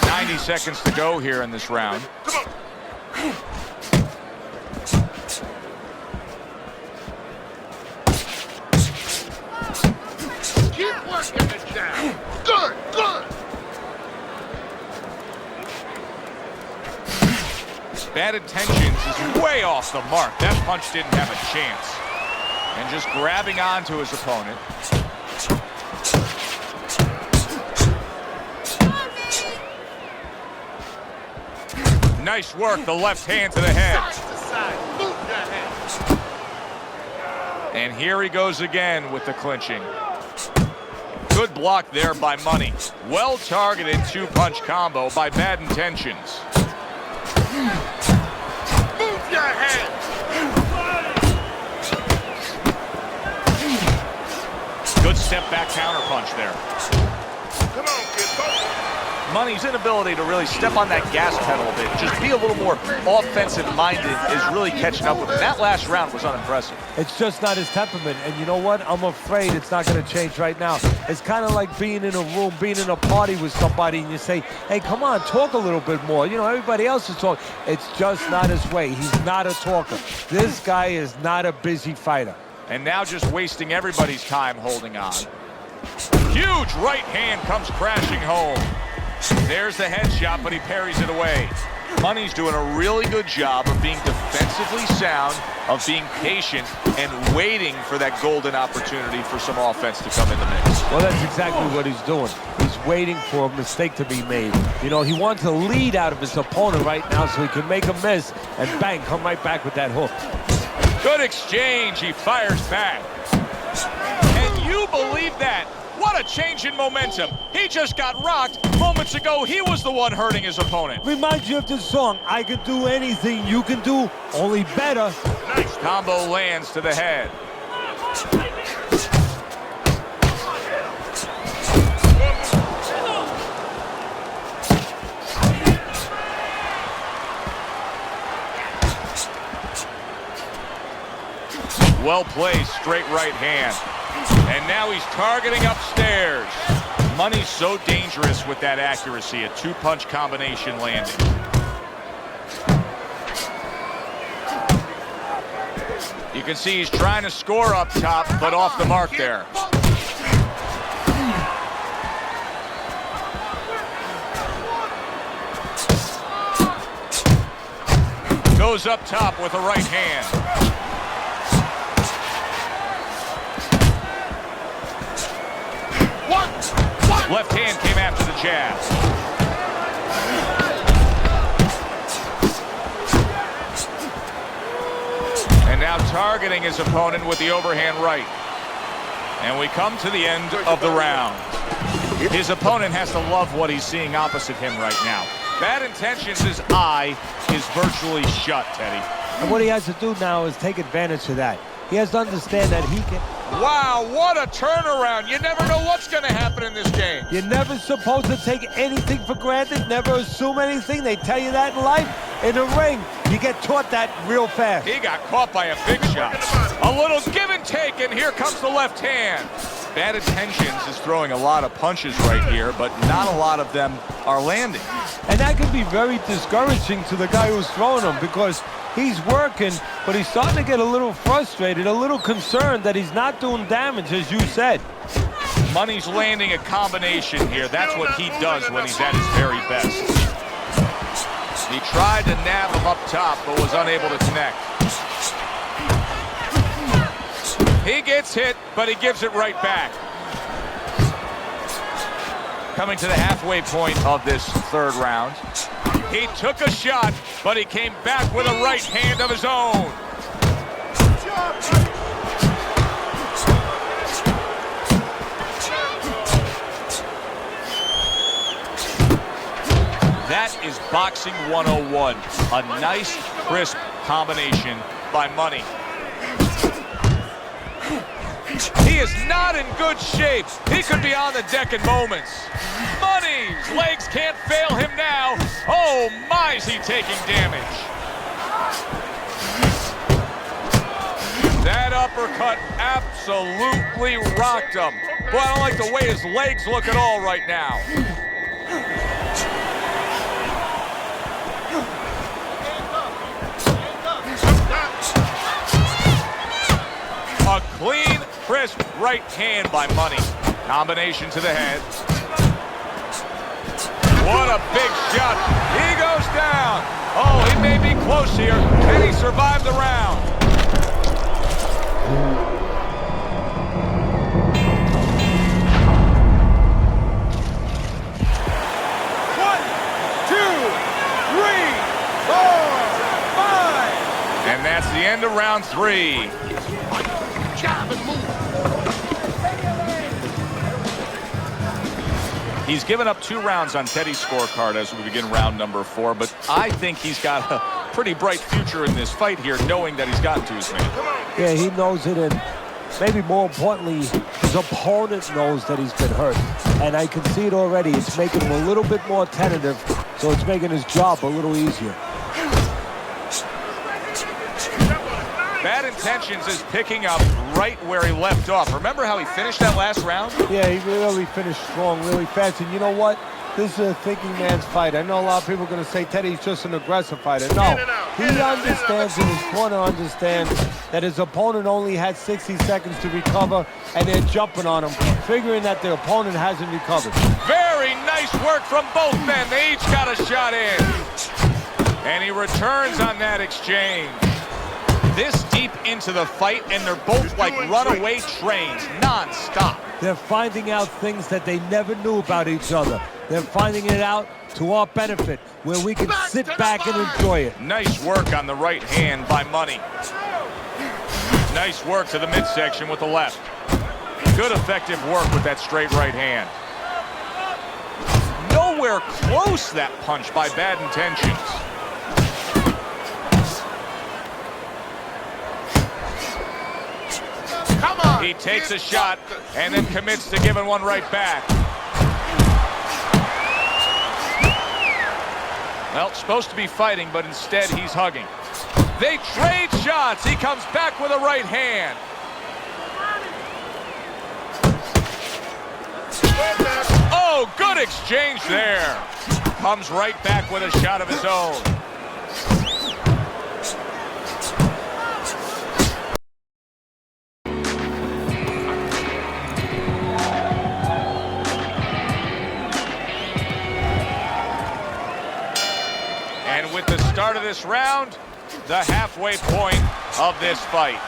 90 seconds to go here in this round.
Keep working the jab. Good, good.
Bad Intentions is way off the mark. That punch didn't have a chance. And just grabbing onto his opponent. Nice work, the left hand to the head. And here he goes again with the clinching. Good block there by Manny. Well-targeted 2-punch combo by Bad Intentions.
Move your head.
Good step back counter punch there.
Come on, kid.
Manny's inability to really step on that gas pedal a bit, just be a little more offensive-minded, is really catching up with him. That last round was unimpressive.
It's just not his temperament. And you know what? I'm afraid it's not going to change right now. It's kind of like being in a room, being in a party with somebody, and you say, hey, come on, talk a little bit more. You know, everybody else is talking. It's just not his way. He's not a talker. This guy is not a busy fighter.
And now just wasting everybody's time holding on. Huge right hand comes crashing home. There's the headshot, but he parries it away. Manny's doing a really good job of being defensively sound, of being patient, and waiting for that golden opportunity for some offense to come in the mix.
Well, that's exactly what he's doing. He's waiting for a mistake to be made. You know, he wants a lead out of his opponent right now so he can make a miss and bang, come right back with that hook.
Good exchange. He fires back. And you believe that? What a change in momentum. He just got rocked. Moments ago, he was the one hurting his opponent.
Reminds you of this song, I can do anything you can do, only better.
Nice combo lands to the head. Well placed, straight right hand. And now he's targeting upstairs. Manny's so dangerous with that accuracy, a 2-punch combination landing. You can see he's trying to score up top, but off the mark there. Goes up top with a right hand. Left hand came after the jab. And now targeting his opponent with the overhand right. And we come to the end of the round. His opponent has to love what he's seeing opposite him right now. Bad Intentions' eye is virtually shut, Teddy.
And what he has to do now is take advantage of that. He has to understand that he can...
Wow, what a turnaround. You never know what's going to happen in this game.
You're never supposed to take anything for granted, never assume anything. They tell you that in life. In the ring, you get taught that real fast.
He got caught by a big shot. A little give and take, and here comes the left hand. Bad Intentions is throwing a lot of punches right here, but not a lot of them are landing.
And that can be very discouraging to the guy who's throwing them because he's working, but he's starting to get a little frustrated, a little concerned that he's not doing damage, as you said.
Money's landing a combination here. That's what he does when he's at his very best. He tried to nab him up top, but was unable to connect. He gets hit, but he gives it right back. Coming to the halfway point of this third round. He took a shot, but he came back with a right hand of his own. That is boxing 101. A nice, crisp combination by Money. He is not in good shape. He could be on the deck in moments. Money's legs can't fail him now. Oh my, is he taking damage. That uppercut absolutely rocked him. Boy, I don't like the way his legs look at all right now. A clean, crisp right hand by Money. Combination to the head. What a big shot. He goes down. Oh, he may be close here. Can he survive the round? One, two, three, four, five. And that's the end of round 3.
Jab and move.
He's given up 2 rounds on Teddy's scorecard as we begin round number 4, but I think he's got a pretty bright future in this fight here, knowing that he's gotten to his man.
Yeah, he knows it, and maybe more importantly, his opponent knows that he's been hurt. And I can see it already. It's making him a little bit more tentative, so it's making his job a little easier.
Bad Intentions is picking up right where he left off. Remember how he finished that last round?
Yeah, he really finished strong, really fast. And you know what? This is a thinking man's fight. I know a lot of people are going to say Teddy's just an aggressive fighter. No, he understands and his corner understands that his opponent only had 60 seconds to recover, and they're jumping on him, figuring that the opponent hasn't recovered.
Very nice work from both men. They each got a shot in. And he returns on that exchange. This deep into the fight, and they're both like runaway trains, non-stop.
They're finding out things that they never knew about each other. They're finding it out to our benefit, where we can sit back and enjoy it.
Nice work on the right hand by Money. Nice work to the midsection with the left. Good effective work with that straight right hand. Nowhere close, that punch by Bad Intentions.
Come on.
He takes a shot and then commits to giving one right back. Well, supposed to be fighting, but instead he's hugging. They trade shots. He comes back with a right hand. Oh, good exchange there. Comes right back with a shot of his own. And with the start of this round, the halfway point of this fight.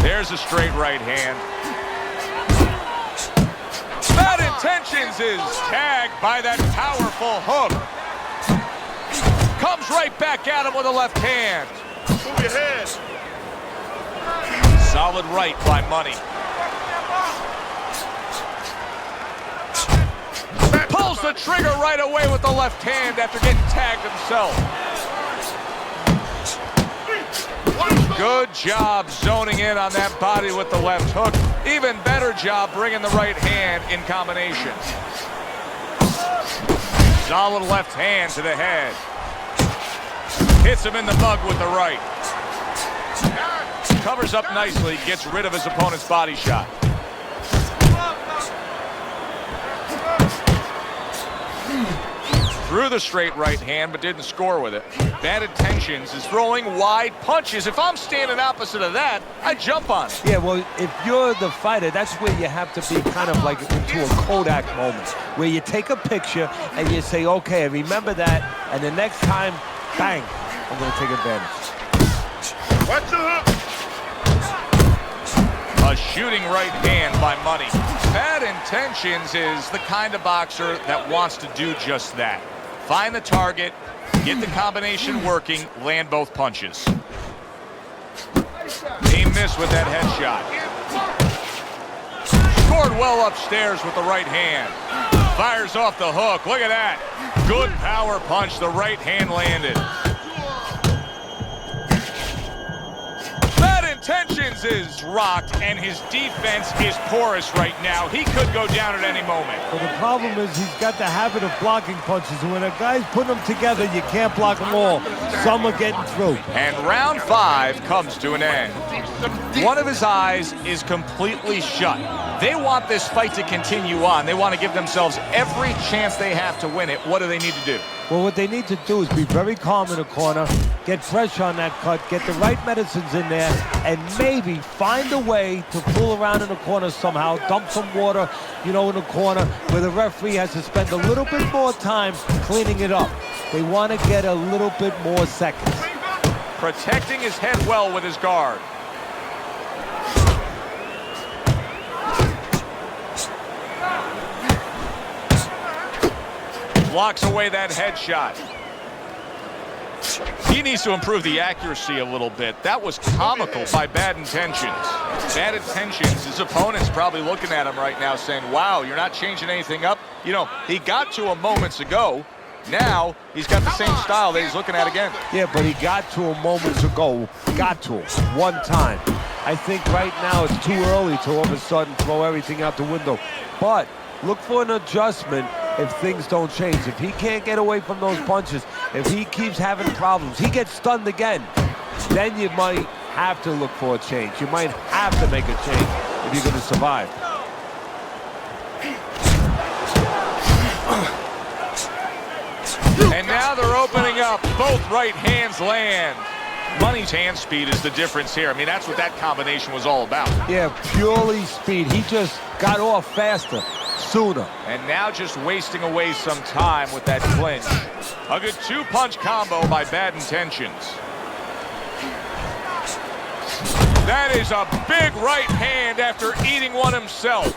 There's a straight right hand. Bad Intentions is tagged by that powerful hook. Comes right back at him with a left hand.
Move your head.
Solid right by Money. Pulls the trigger right away with the left hand after getting tagged himself. Good job zoning in on that body with the left hook. Even better job bringing the right hand in combination. Solid left hand to the head. Hits him in the mug with the right. Covers up nicely, gets rid of his opponent's body shot. Threw the straight right hand, but didn't score with it. Bad intentions, is throwing wide punches. If I'm standing opposite of that, I jump on it.
Yeah, well, if you're the fighter, that's where you have to be kind of like into a Kodak moment, where you take a picture and you say, okay, remember that, and the next time, bang, I'm going to take advantage.
Watch the hook.
A shooting right hand by Money. Bad intentions is the kind of boxer that wants to do just that. Find the target, get the combination working, land both punches. He missed with that headshot. Scored well upstairs with the right hand. Fires off the hook. Look at that. Good power punch. The right hand landed. Bad intentions is rocked, and his defense is porous right now. He could go down at any moment.
Well, the problem is he's got the habit of blocking punches, and when a guy's putting them together, you can't block them all. Some are getting through.
And round 5 comes to an end. One of his eyes is completely shut. They want this fight to continue on. They want to give themselves every chance they have to win it. What do they need to do?
Well, what they need to do is be very calm in the corner, get pressure on that cut, get the right medicines in there, and maybe find a way to fool around in the corner somehow, dump some water, in the corner where the referee has to spend a little bit more time cleaning it up. They want to get a little bit more seconds.
Protecting his head well with his guard. Blocks away that headshot. He needs to improve the accuracy a little bit. That was comical by Bad Intentions. Bad Intentions, his opponent's probably looking at him right now saying, wow, you're not changing anything up. He got to him moments ago. Now, he's got the same style that he's looking at again.
Yeah, but he got to him moments ago. Got to him one time. I think right now it's too early to all of a sudden throw everything out the window. But look for an adjustment if things don't change. If he can't get away from those punches, if he keeps having problems, he gets stunned again, then you might have to look for a change. You might have to make a change if you're going to survive.
And now they're opening up. Both right hands land. Money's hand speed is the difference here. I mean, that's what that combination was all about.
Yeah, purely speed. He just got off faster, sooner.
And now just wasting away some time with that clinch. A good 2-punch combo by Bad Intentions. That is a big right hand after eating one himself.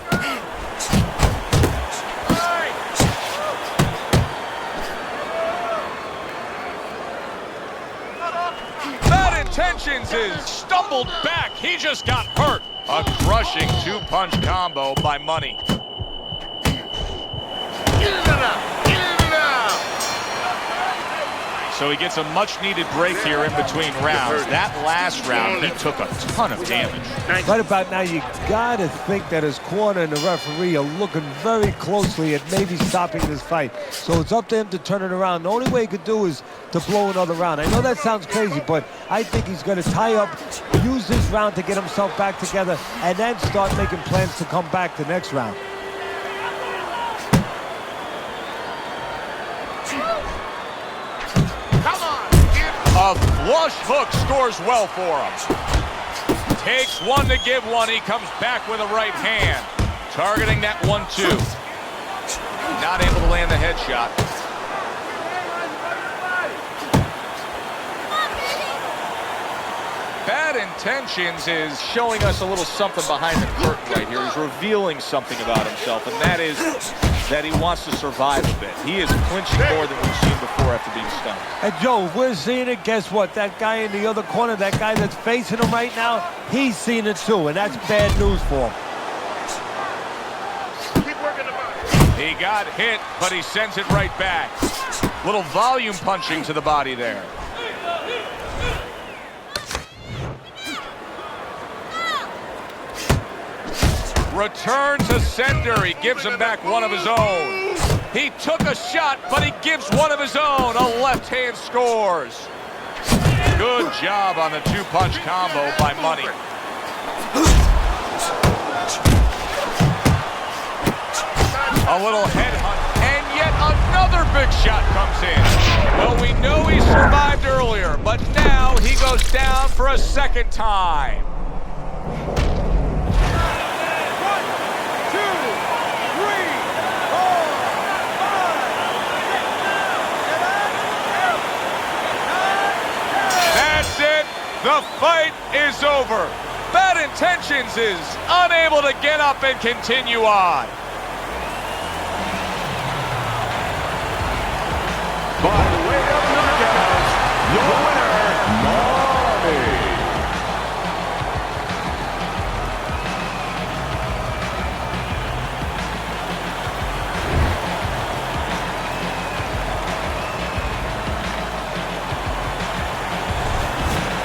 Bad Intentions is stumbled back. He just got hurt. A crushing 2-punch combo by Money. So he gets a much-needed break here in between rounds. That last round, he took a ton of damage.
Right about now, you got to think that his corner and the referee are looking very closely at maybe stopping this fight. So it's up to him to turn it around. The only way he could do is to blow another round. I know that sounds crazy, but I think he's going to tie up, use this round to get himself back together, and then start making plans to come back the next round.
A flush hook scores well for him. Takes one to give one. He comes back with a right hand. Targeting that 1-2. Not able to land the headshot. Bad Intentions is showing us a little something behind the curtain right here. He's revealing something about himself, and that is that he wants to survive a bit. He is clinching more than we've seen before after being stunned.
And Joe, if we're seeing it, guess what? That guy in the other corner, that guy that's facing him right now, he's seeing it too, and that's bad news for him.
He got hit, but he sends it right back. Little volume punching to the body there. Return to sender. He gives him back one of his own. He took a shot, but he gives one of his own. A left hand scores. Good job on the two-punch combo by Money. A little headhunt, and yet another big shot comes in. Well, we know he survived earlier, but now he goes down for a second time.
1, 2, 3, 4, 5, 6, 7, 8, 9, 10.
That's it. The fight is over. Bad Intentions is unable to get up and continue on.
By way of knockout, your winner, Manny.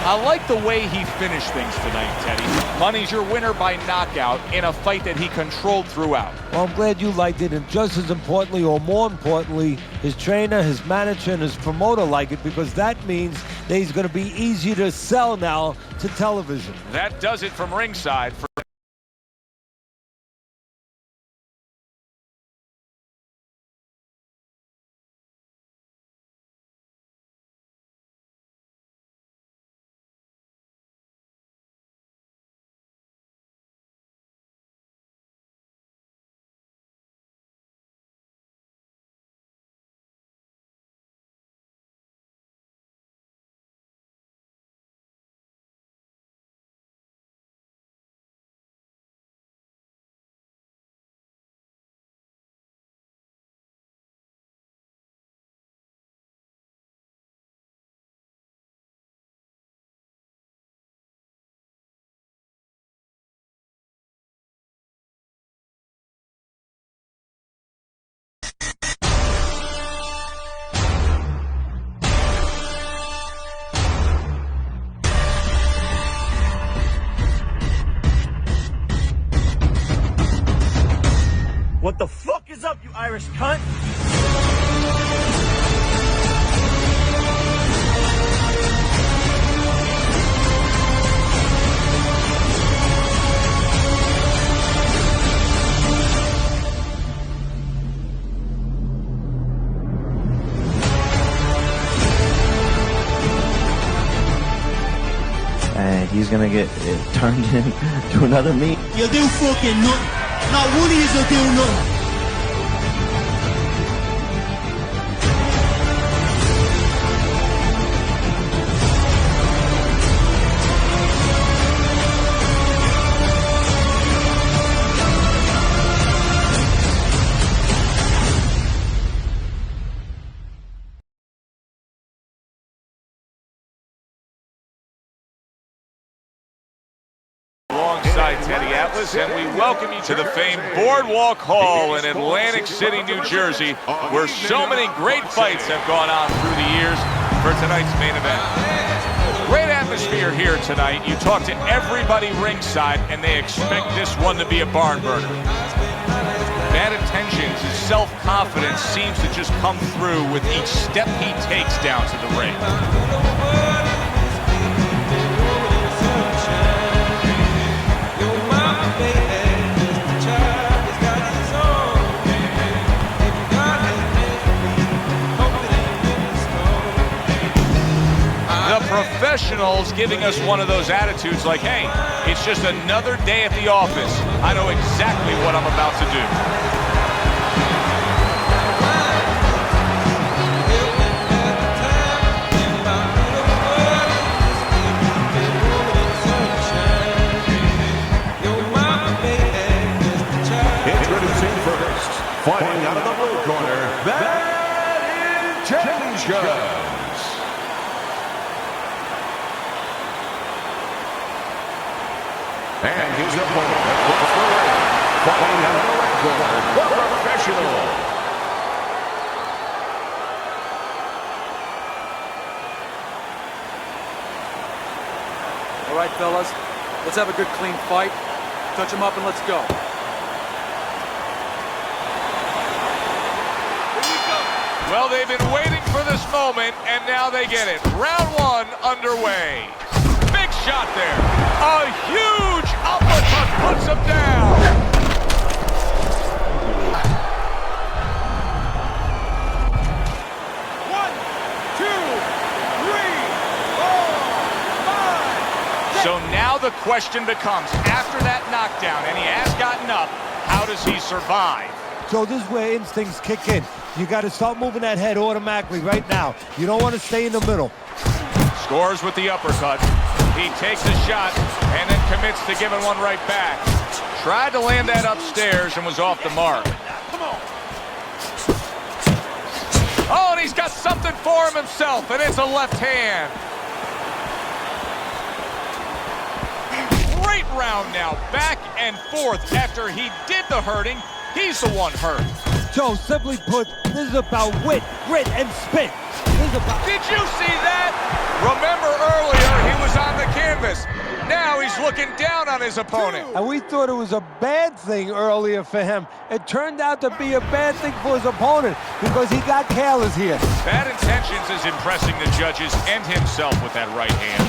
I like the way he finished things tonight, Teddy. Money's your winner by knockout in a fight that he controlled throughout.
Well, I'm glad you liked it, and just as importantly, or more importantly, his trainer, his manager, and his promoter like it, because that means that he's going to be easier to sell now to television.
That does it from ringside.
What the fuck is up, you Irish cunt?
And he's gonna get turned into another meat.
You do fucking nothing. Not one of you will do nothing.
Alongside Teddy Atlas, and we welcome you to the famed Boardwalk Hall in Atlantic City, New Jersey, where so many great fights have gone on through the years for tonight's main event. Great atmosphere here tonight. You talk to everybody ringside, and they expect this one to be a barn burner. Bad Intentions, his self-confidence seems to just come through with each step he takes down to the ring. Professionals giving us one of those attitudes like, hey, it's just another day at the office. I know exactly what I'm about to do.
Introducing first, fighting out of the blue corner, Bad Intentions. And his opponent, fighting out of the red corner, the professional.
All right, fellas, let's have a good, clean fight. Touch him up and let's go.
Well, they've been waiting for this moment, and now they get it. Round one underway. Big shot there. A huge uppercut puts him down. So now the question becomes, after that knockdown, and he has gotten up, how does he survive?
So this is where instincts kick in. You got to start moving that head automatically right now. You don't want to stay in the middle.
Scores with the uppercut. He takes a shot and then commits to giving one right back. Tried to land that upstairs and was off the mark.
Come on.
Oh, and he's got something for him himself, and it's a left hand. Great round now, back and forth. After he did the hurting, he's the one hurt.
Joe, simply put, this is about wit, grit, and spit.
Did you see that? Remember earlier, he was on the canvas. Now he's looking down on his opponent.
And we thought it was a bad thing earlier for him. It turned out to be a bad thing for his opponent because he got careless here.
Bad intentions is impressing the judges and himself with that right hand.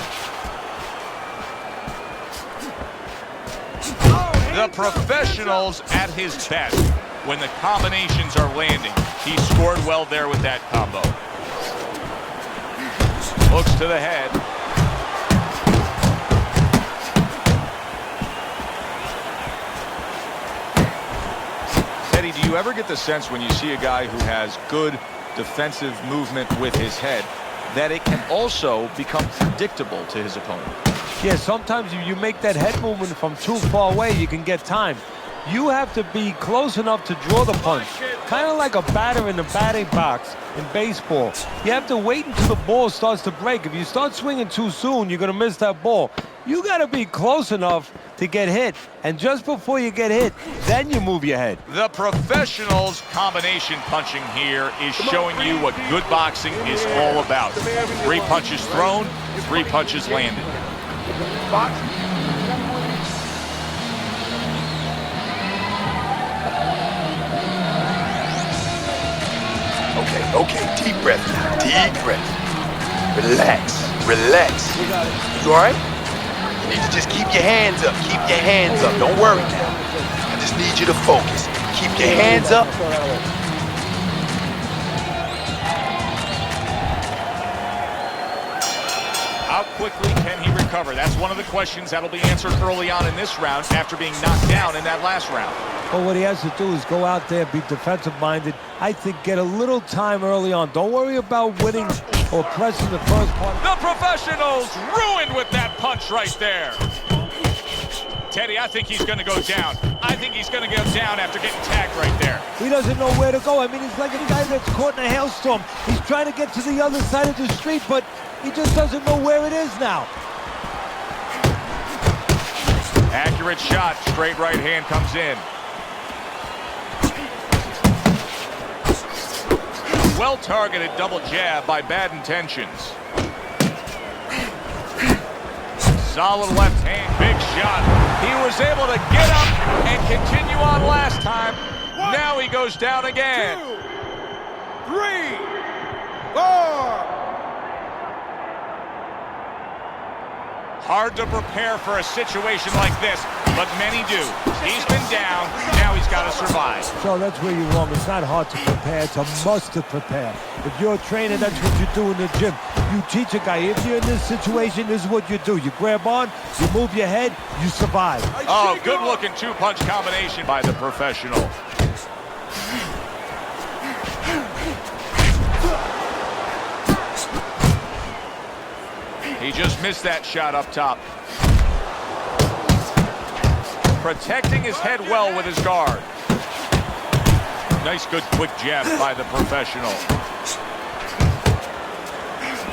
The professional's at his best when the combinations are landing. He scored well there with that combo. Looks to the head. Teddy, do you ever get the sense when you see a guy who has good defensive movement with his head that it can also become predictable to his opponent?
Yeah, sometimes if you make that head movement from too far away, you can get time. You have to be close enough to draw the punch. Kind of like a batter in the batting box in baseball. You have to wait until the ball starts to break. If you start swinging too soon, you're going to miss that ball. You got to be close enough to get hit. And just before you get hit, then you move your head.
The professional's combination punching here is showing you what good boxing is all about. 3 punches thrown, 3 punches landed.
Okay, deep breath now, deep breath. Relax, relax. You all right? You need to just keep your hands up, Don't worry now. I just need you to focus. Keep your hands up.
How quickly can he recover? That's one of the questions that'll be answered early on in this round after being knocked down in that last round.
Well, what he has to do is go out there, be defensive-minded. I think get a little time early on. Don't worry about winning or pressing the first part.
The professional's ruined with that punch right there. Teddy, I think he's going to go down. I think he's going to go down after getting tagged right there.
He doesn't know where to go. I mean, he's like a guy that's caught in a hailstorm. He's trying to get to the other side of the street, but he just doesn't know where it is now.
Accurate shot. Straight right hand comes in. Well-targeted double jab by Bad Intentions. Solid left hand, big shot. He was able to get up and continue on last time. Now he goes down again.
2, 3, 4.
Hard to prepare for a situation like this, but many do. He's been down, now he's got to survive.
So that's where you're wrong. It's not hard to prepare. It's a must to prepare. If you're a trainer, that's what you do in the gym. You teach a guy, if you're in this situation, this is what you do. You grab on, you move your head, you survive.
Oh, good-looking 2-punch combination by the professional. He just missed that shot up top. Protecting his head well with his guard. Nice, good, quick jab by the professional.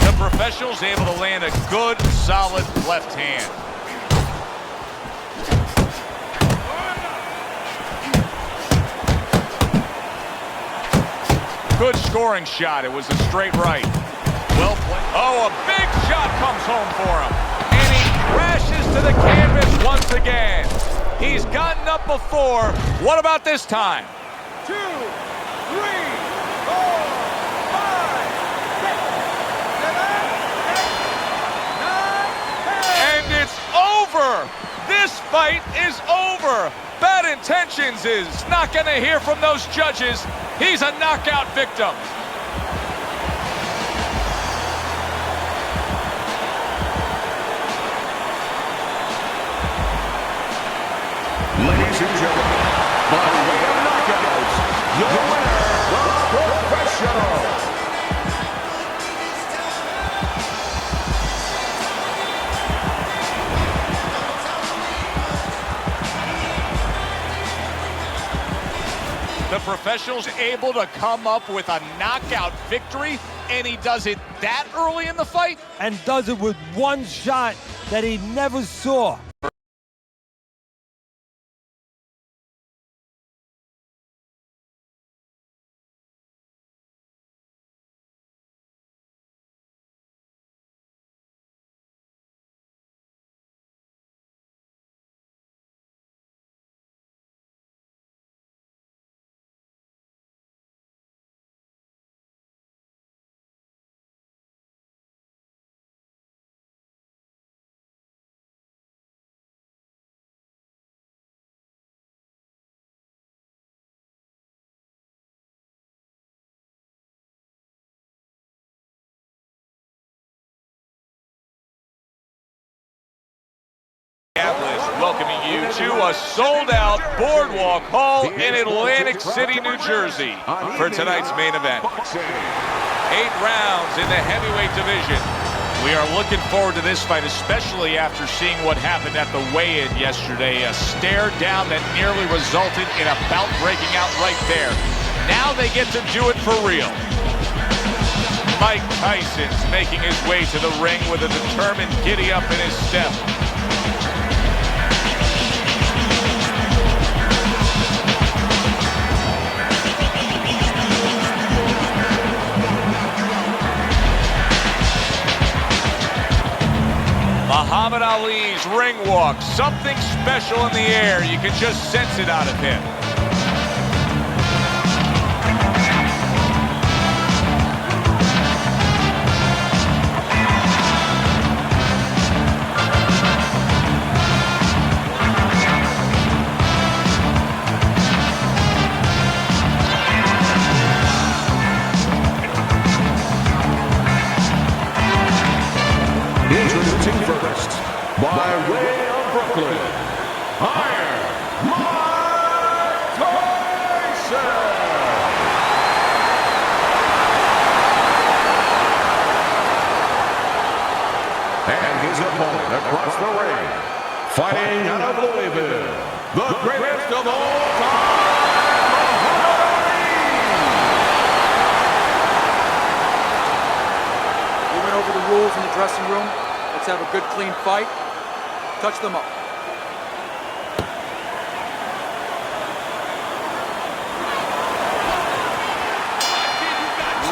The professional's able to land a good, solid left hand. Good scoring shot. It was a straight right. Well played. Oh, a big shot comes home for him. And he crashes to the canvas once again. He's gotten up before. What about this time?
2, 3, 4,
over. This fight is over. Bad Intentions is not going to hear from those judges. He's a knockout victim.
Ladies and gentlemen, by way of knockout, your winner, the professional.
The professional's able to come up with a knockout victory, and he does it that early in the fight?
And does it with one shot that he never saw.
Welcoming you to a sold-out Boardwalk Hall in Atlantic City, New Jersey for tonight's main event. 8 rounds in the heavyweight division. We are looking forward to this fight, especially after seeing what happened at the weigh-in yesterday. A stare down that nearly resulted in a bout breaking out right there. Now they get to do it for real. Mike Tyson's making his way to the ring with a determined giddy-up in his step. Muhammad Ali's ring walk, something special in the air. You can just sense it out of him.
Introducing first, by way of Brooklyn, Iron Mike Tyson. And his opponent across the ring, fighting out of Louisville, the greatest of all time,
We went over the rules in the dressing room. Let's have a good, clean fight. Touch them up.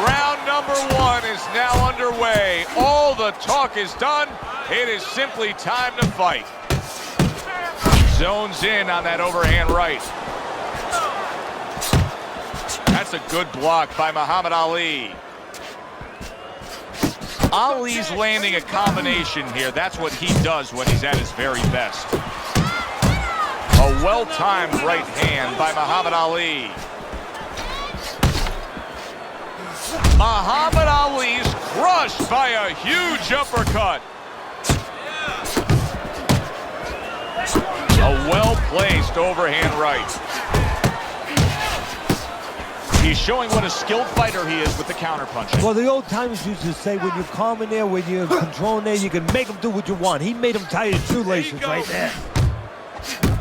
Round number 1 is now underway. All the talk is done. It is simply time to fight. Zones in on that overhand right. That's a good block by Muhammad Ali. Ali's landing a combination here. That's what he does when he's at his very best. A well-timed right hand by Muhammad Ali. Muhammad Ali's crushed by a huge uppercut. A well-placed overhand right. He's showing what a skilled fighter he is with the counterpunching.
Well, the old timers used to say when you're calm in there, when you're controlling there, you can make him do what you want. He made him tie his shoelaces right there.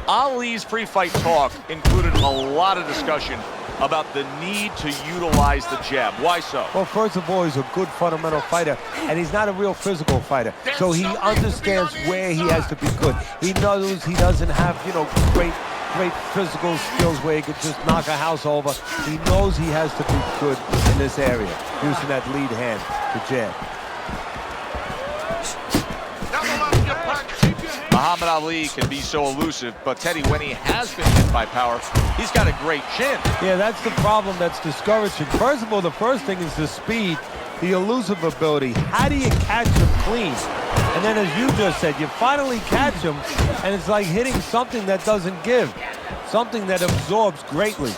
Ali's pre-fight talk included a lot of discussion about the need to utilize the jab. Why so?
Well, first of all, he's a good fundamental fighter, and he's not a real physical fighter. So he understands where he has to be good. He knows he doesn't have, great physical skills where he could just knock a house over. He knows he has to be good in this area, using that lead hand, the jab.
Muhammad Ali can be so elusive, but Teddy, when he has been hit by power, he's got a great chin.
Yeah, that's the problem that's discouraging. First of all, the first thing is the speed, the elusive ability. How do you catch him clean? And then, as you just said, you finally catch him, and it's like hitting something that doesn't give, something that absorbs greatly.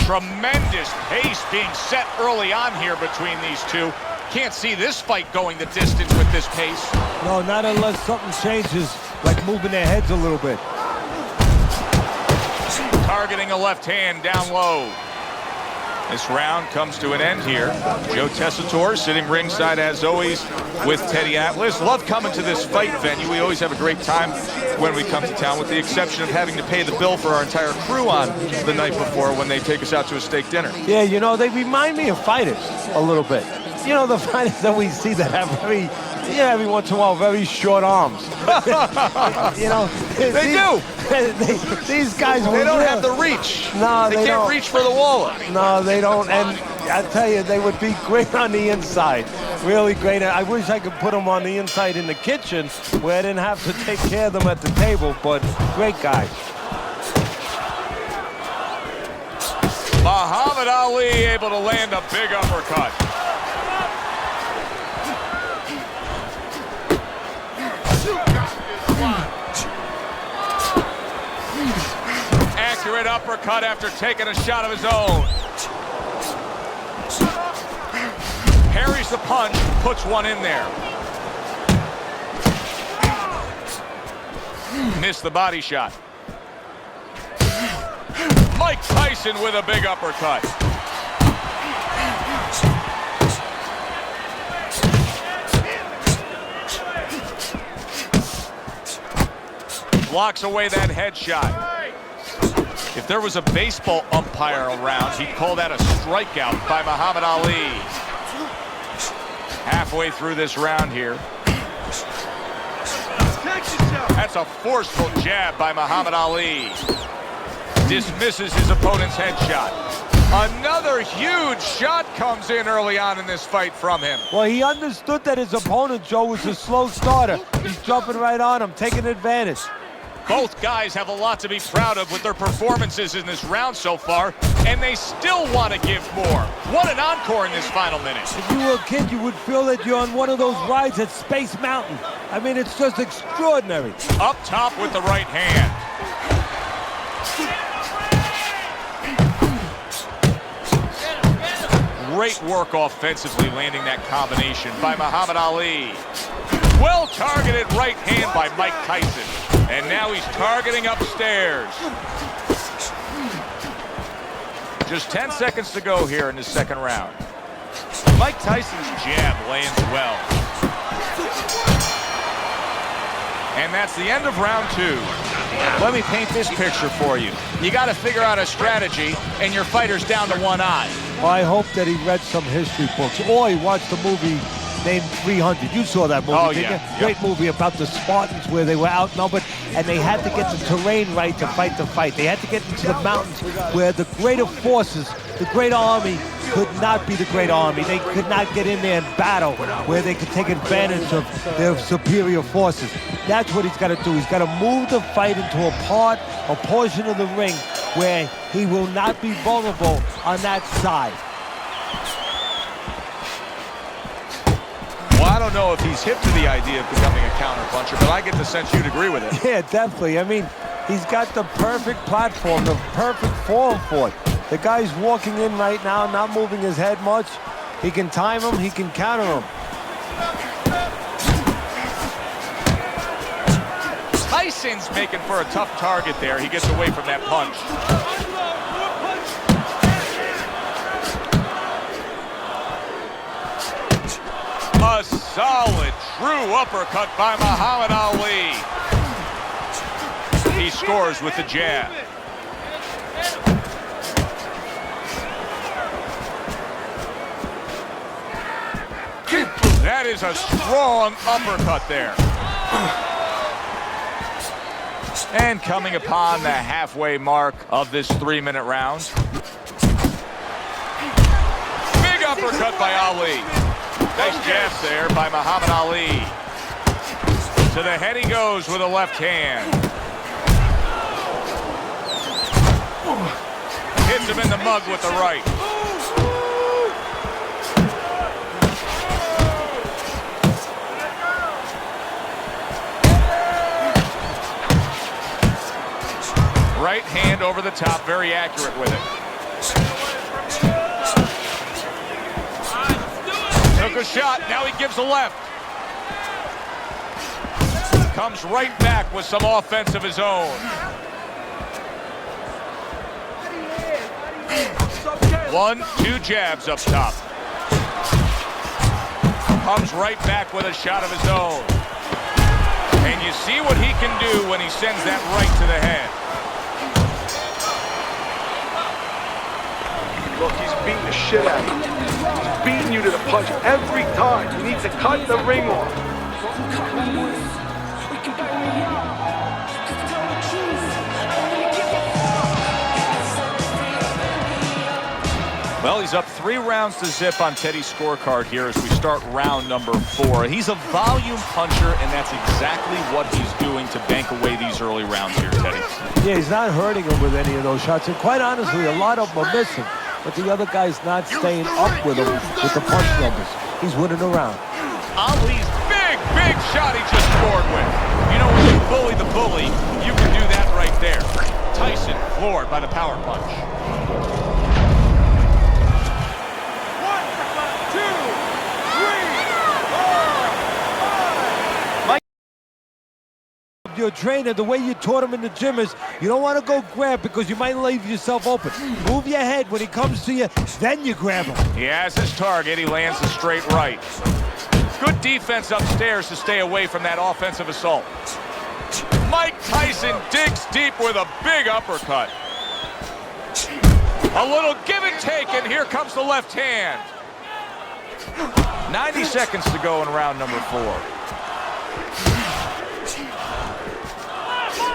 Tremendous pace being set early on here between these two. Can't see this fight going the distance with this pace.
No, not unless something changes, like moving their heads a little bit.
Targeting a left hand down low. This round comes to an end here. Joe Tessitore sitting ringside as always with Teddy Atlas. Love coming to this fight venue. We always have a great time when we come to town, with the exception of having to pay the bill for our entire crew on the night before when they take us out to a steak dinner.
Yeah, you know, they remind me of fighters a little bit. You know, the fighters that we see that have every once in a while, very short arms. You know,
they do.
These guys,
they don't have the reach.
No,
they can't reach for the wallet.
No, they don't. And I tell you, they would be great on the inside. Really great. I wish I could put them on the inside in the kitchen where I didn't have to take care of them at the table. But great guys.
Muhammad Ali able to land a big uppercut. Accurate uppercut after taking a shot of his own. Parries the punch, puts one in there. Missed the body shot. Mike Tyson with a big uppercut. Blocks away that headshot. If there was a baseball umpire around, he'd call that a strikeout by Muhammad Ali. Halfway through this round here. That's a forceful jab by Muhammad Ali. Dismisses his opponent's headshot. Another huge shot comes in early on in this fight from him.
Well, he understood that his opponent, Joe, was a slow starter. He's jumping right on him, taking advantage.
Both guys have a lot to be proud of with their performances in this round so far, and they still want to give more. What an encore in this final minute.
If you were a kid, you would feel that you're on one of those rides at Space Mountain. I mean, it's just extraordinary.
Up top with the right hand. Great work offensively, landing that combination by Muhammad Ali. Well-targeted right hand by Mike Tyson. And now he's targeting upstairs. Just 10 seconds to go here in the second round. Mike Tyson's jab lands well. And that's the end of round two. Let me paint this picture for you. You got to figure out a strategy, and your fighter's down to one eye.
Well, I hope that he read some history books, or he watched the movie named 300. You saw that movie, didn't you? Great movie about the Spartans where they were outnumbered and they had to get the terrain right to fight the fight. They had to get into the mountains where the greater forces, the great army, could not be the great army. They could not get in there and battle where they could take advantage of their superior forces. That's what he's got to do. He's got to move the fight into a portion of the ring where he will not be vulnerable on that side.
Well, I don't know if he's hip to the idea of becoming a counterpuncher, but I get the sense you'd agree with it.
Yeah, definitely. I mean, he's got the perfect platform, the perfect form for it. The guy's walking in right now, not moving his head much. He can time him, he can counter him.
Tyson's making for a tough target there. He gets away from that punch. A solid, true uppercut by Muhammad Ali. He scores with the jab. That is a strong uppercut there. And coming upon the halfway mark of this 3-minute round. Big uppercut by Ali. Nice jab there by Muhammad Ali. To the head he goes with a left hand. Hits him in the mug with the right. over the top, very accurate with it. Took a shot, now he gives a left. Comes right back with some offense of his own. One, two jabs up top. Comes right back with a shot of his own. And you see what he can do when he sends that right to the head.
Look, he's beating the shit out of you. He's beating you to the punch every time. He needs to cut the ring off.
Well, he's up 3 rounds to zip on Teddy's scorecard here as we start round number 4. He's a volume puncher, and that's exactly what he's doing to bank away these early rounds here, Teddy.
Yeah, he's not hurting him with any of those shots. And quite honestly, a lot of them are missing. But the other guy's not staying up with him with the punch numbers. He's winning the round.
Ali's big shot he just scored with. You know, when you bully the bully, you can do that right there. Tyson floored by the power punch.
Your trainer, the way you taught him in the gym is you don't want to go grab because you might leave yourself open. Move your head when he comes to you, then you grab him.
He has his target. He lands a straight right. Good defense upstairs to stay away from that offensive assault. Mike Tyson digs deep with a big uppercut. A little give and take, and here comes the left hand. 90 seconds to go in round number 4.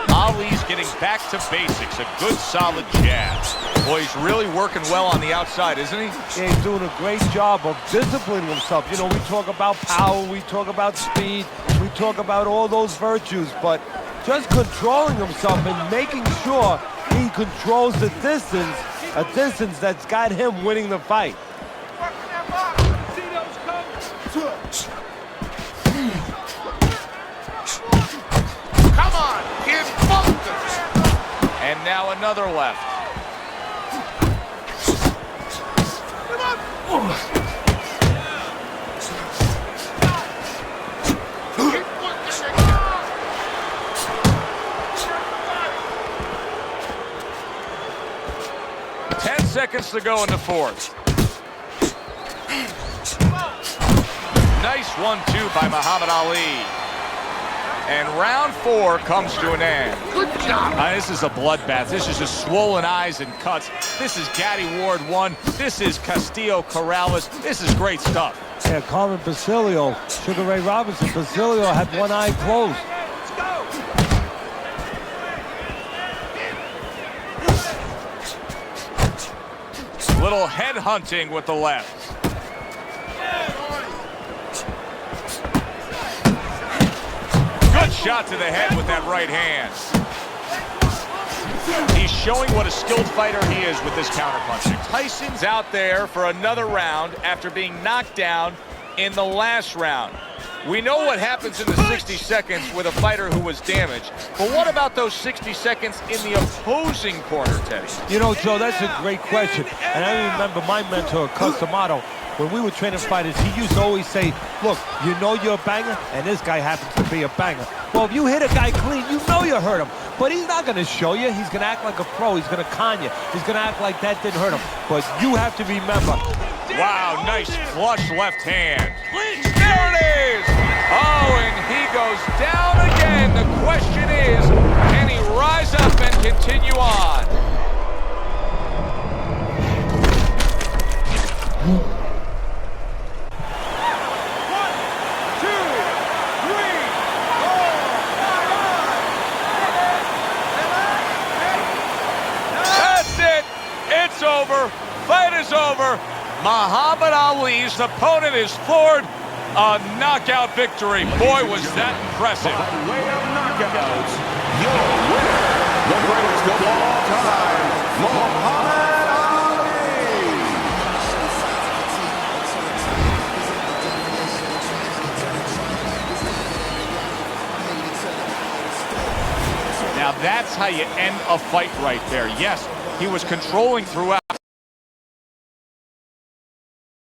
Ali's getting back to basics, a good solid jab. Boy, he's really working well on the outside, isn't he?
Yeah, he's doing a great job of disciplining himself. You know, we talk about power, we talk about speed, we talk about all those virtues, but just controlling himself and making sure he controls the distance, a distance that's got him winning the fight.
Come on, kid,
and now another left. Ten seconds to go in the 4th. Nice 1-2 by Muhammad Ali. And round 4 comes to an end.
Good job.
This is a bloodbath. This is just swollen eyes and cuts. This is Gaddy Ward 1. This is Castillo Corrales. This is great stuff.
Yeah, Carmen Basilio, Sugar Ray Robinson. Basilio had one eye closed.
Little head hunting with the left. Good shot to the head with that right hand. He's showing what a skilled fighter he is with this counterpunching. Tyson's out there for another round after being knocked down in the last round. We know what happens in the 60 seconds with a fighter who was damaged, but what about those 60 seconds in the opposing corner, Teddy?
You know, Joe, that's a great question. And I remember my mentor, Customato, when we were training fighters, he used to always say, look, you know you're a banger, and this guy happens to be a banger. Well, if you hit a guy clean, you know you hurt him. But he's not going to show you. He's going to act like a pro. He's going to con you. He's going to act like that didn't hurt him. But you have to remember.
Wow, nice flush left hand. There it is! Oh, and he goes down again. The question is, can he rise up and continue on? It's over. Fight is over. Muhammad Ali's opponent is floored. A knockout victory. Boy, was that impressive.
By way of knockouts, your winner, the greatest of all time, Muhammad Ali.
Now that's how you end a fight right there. Yes, he was controlling throughout.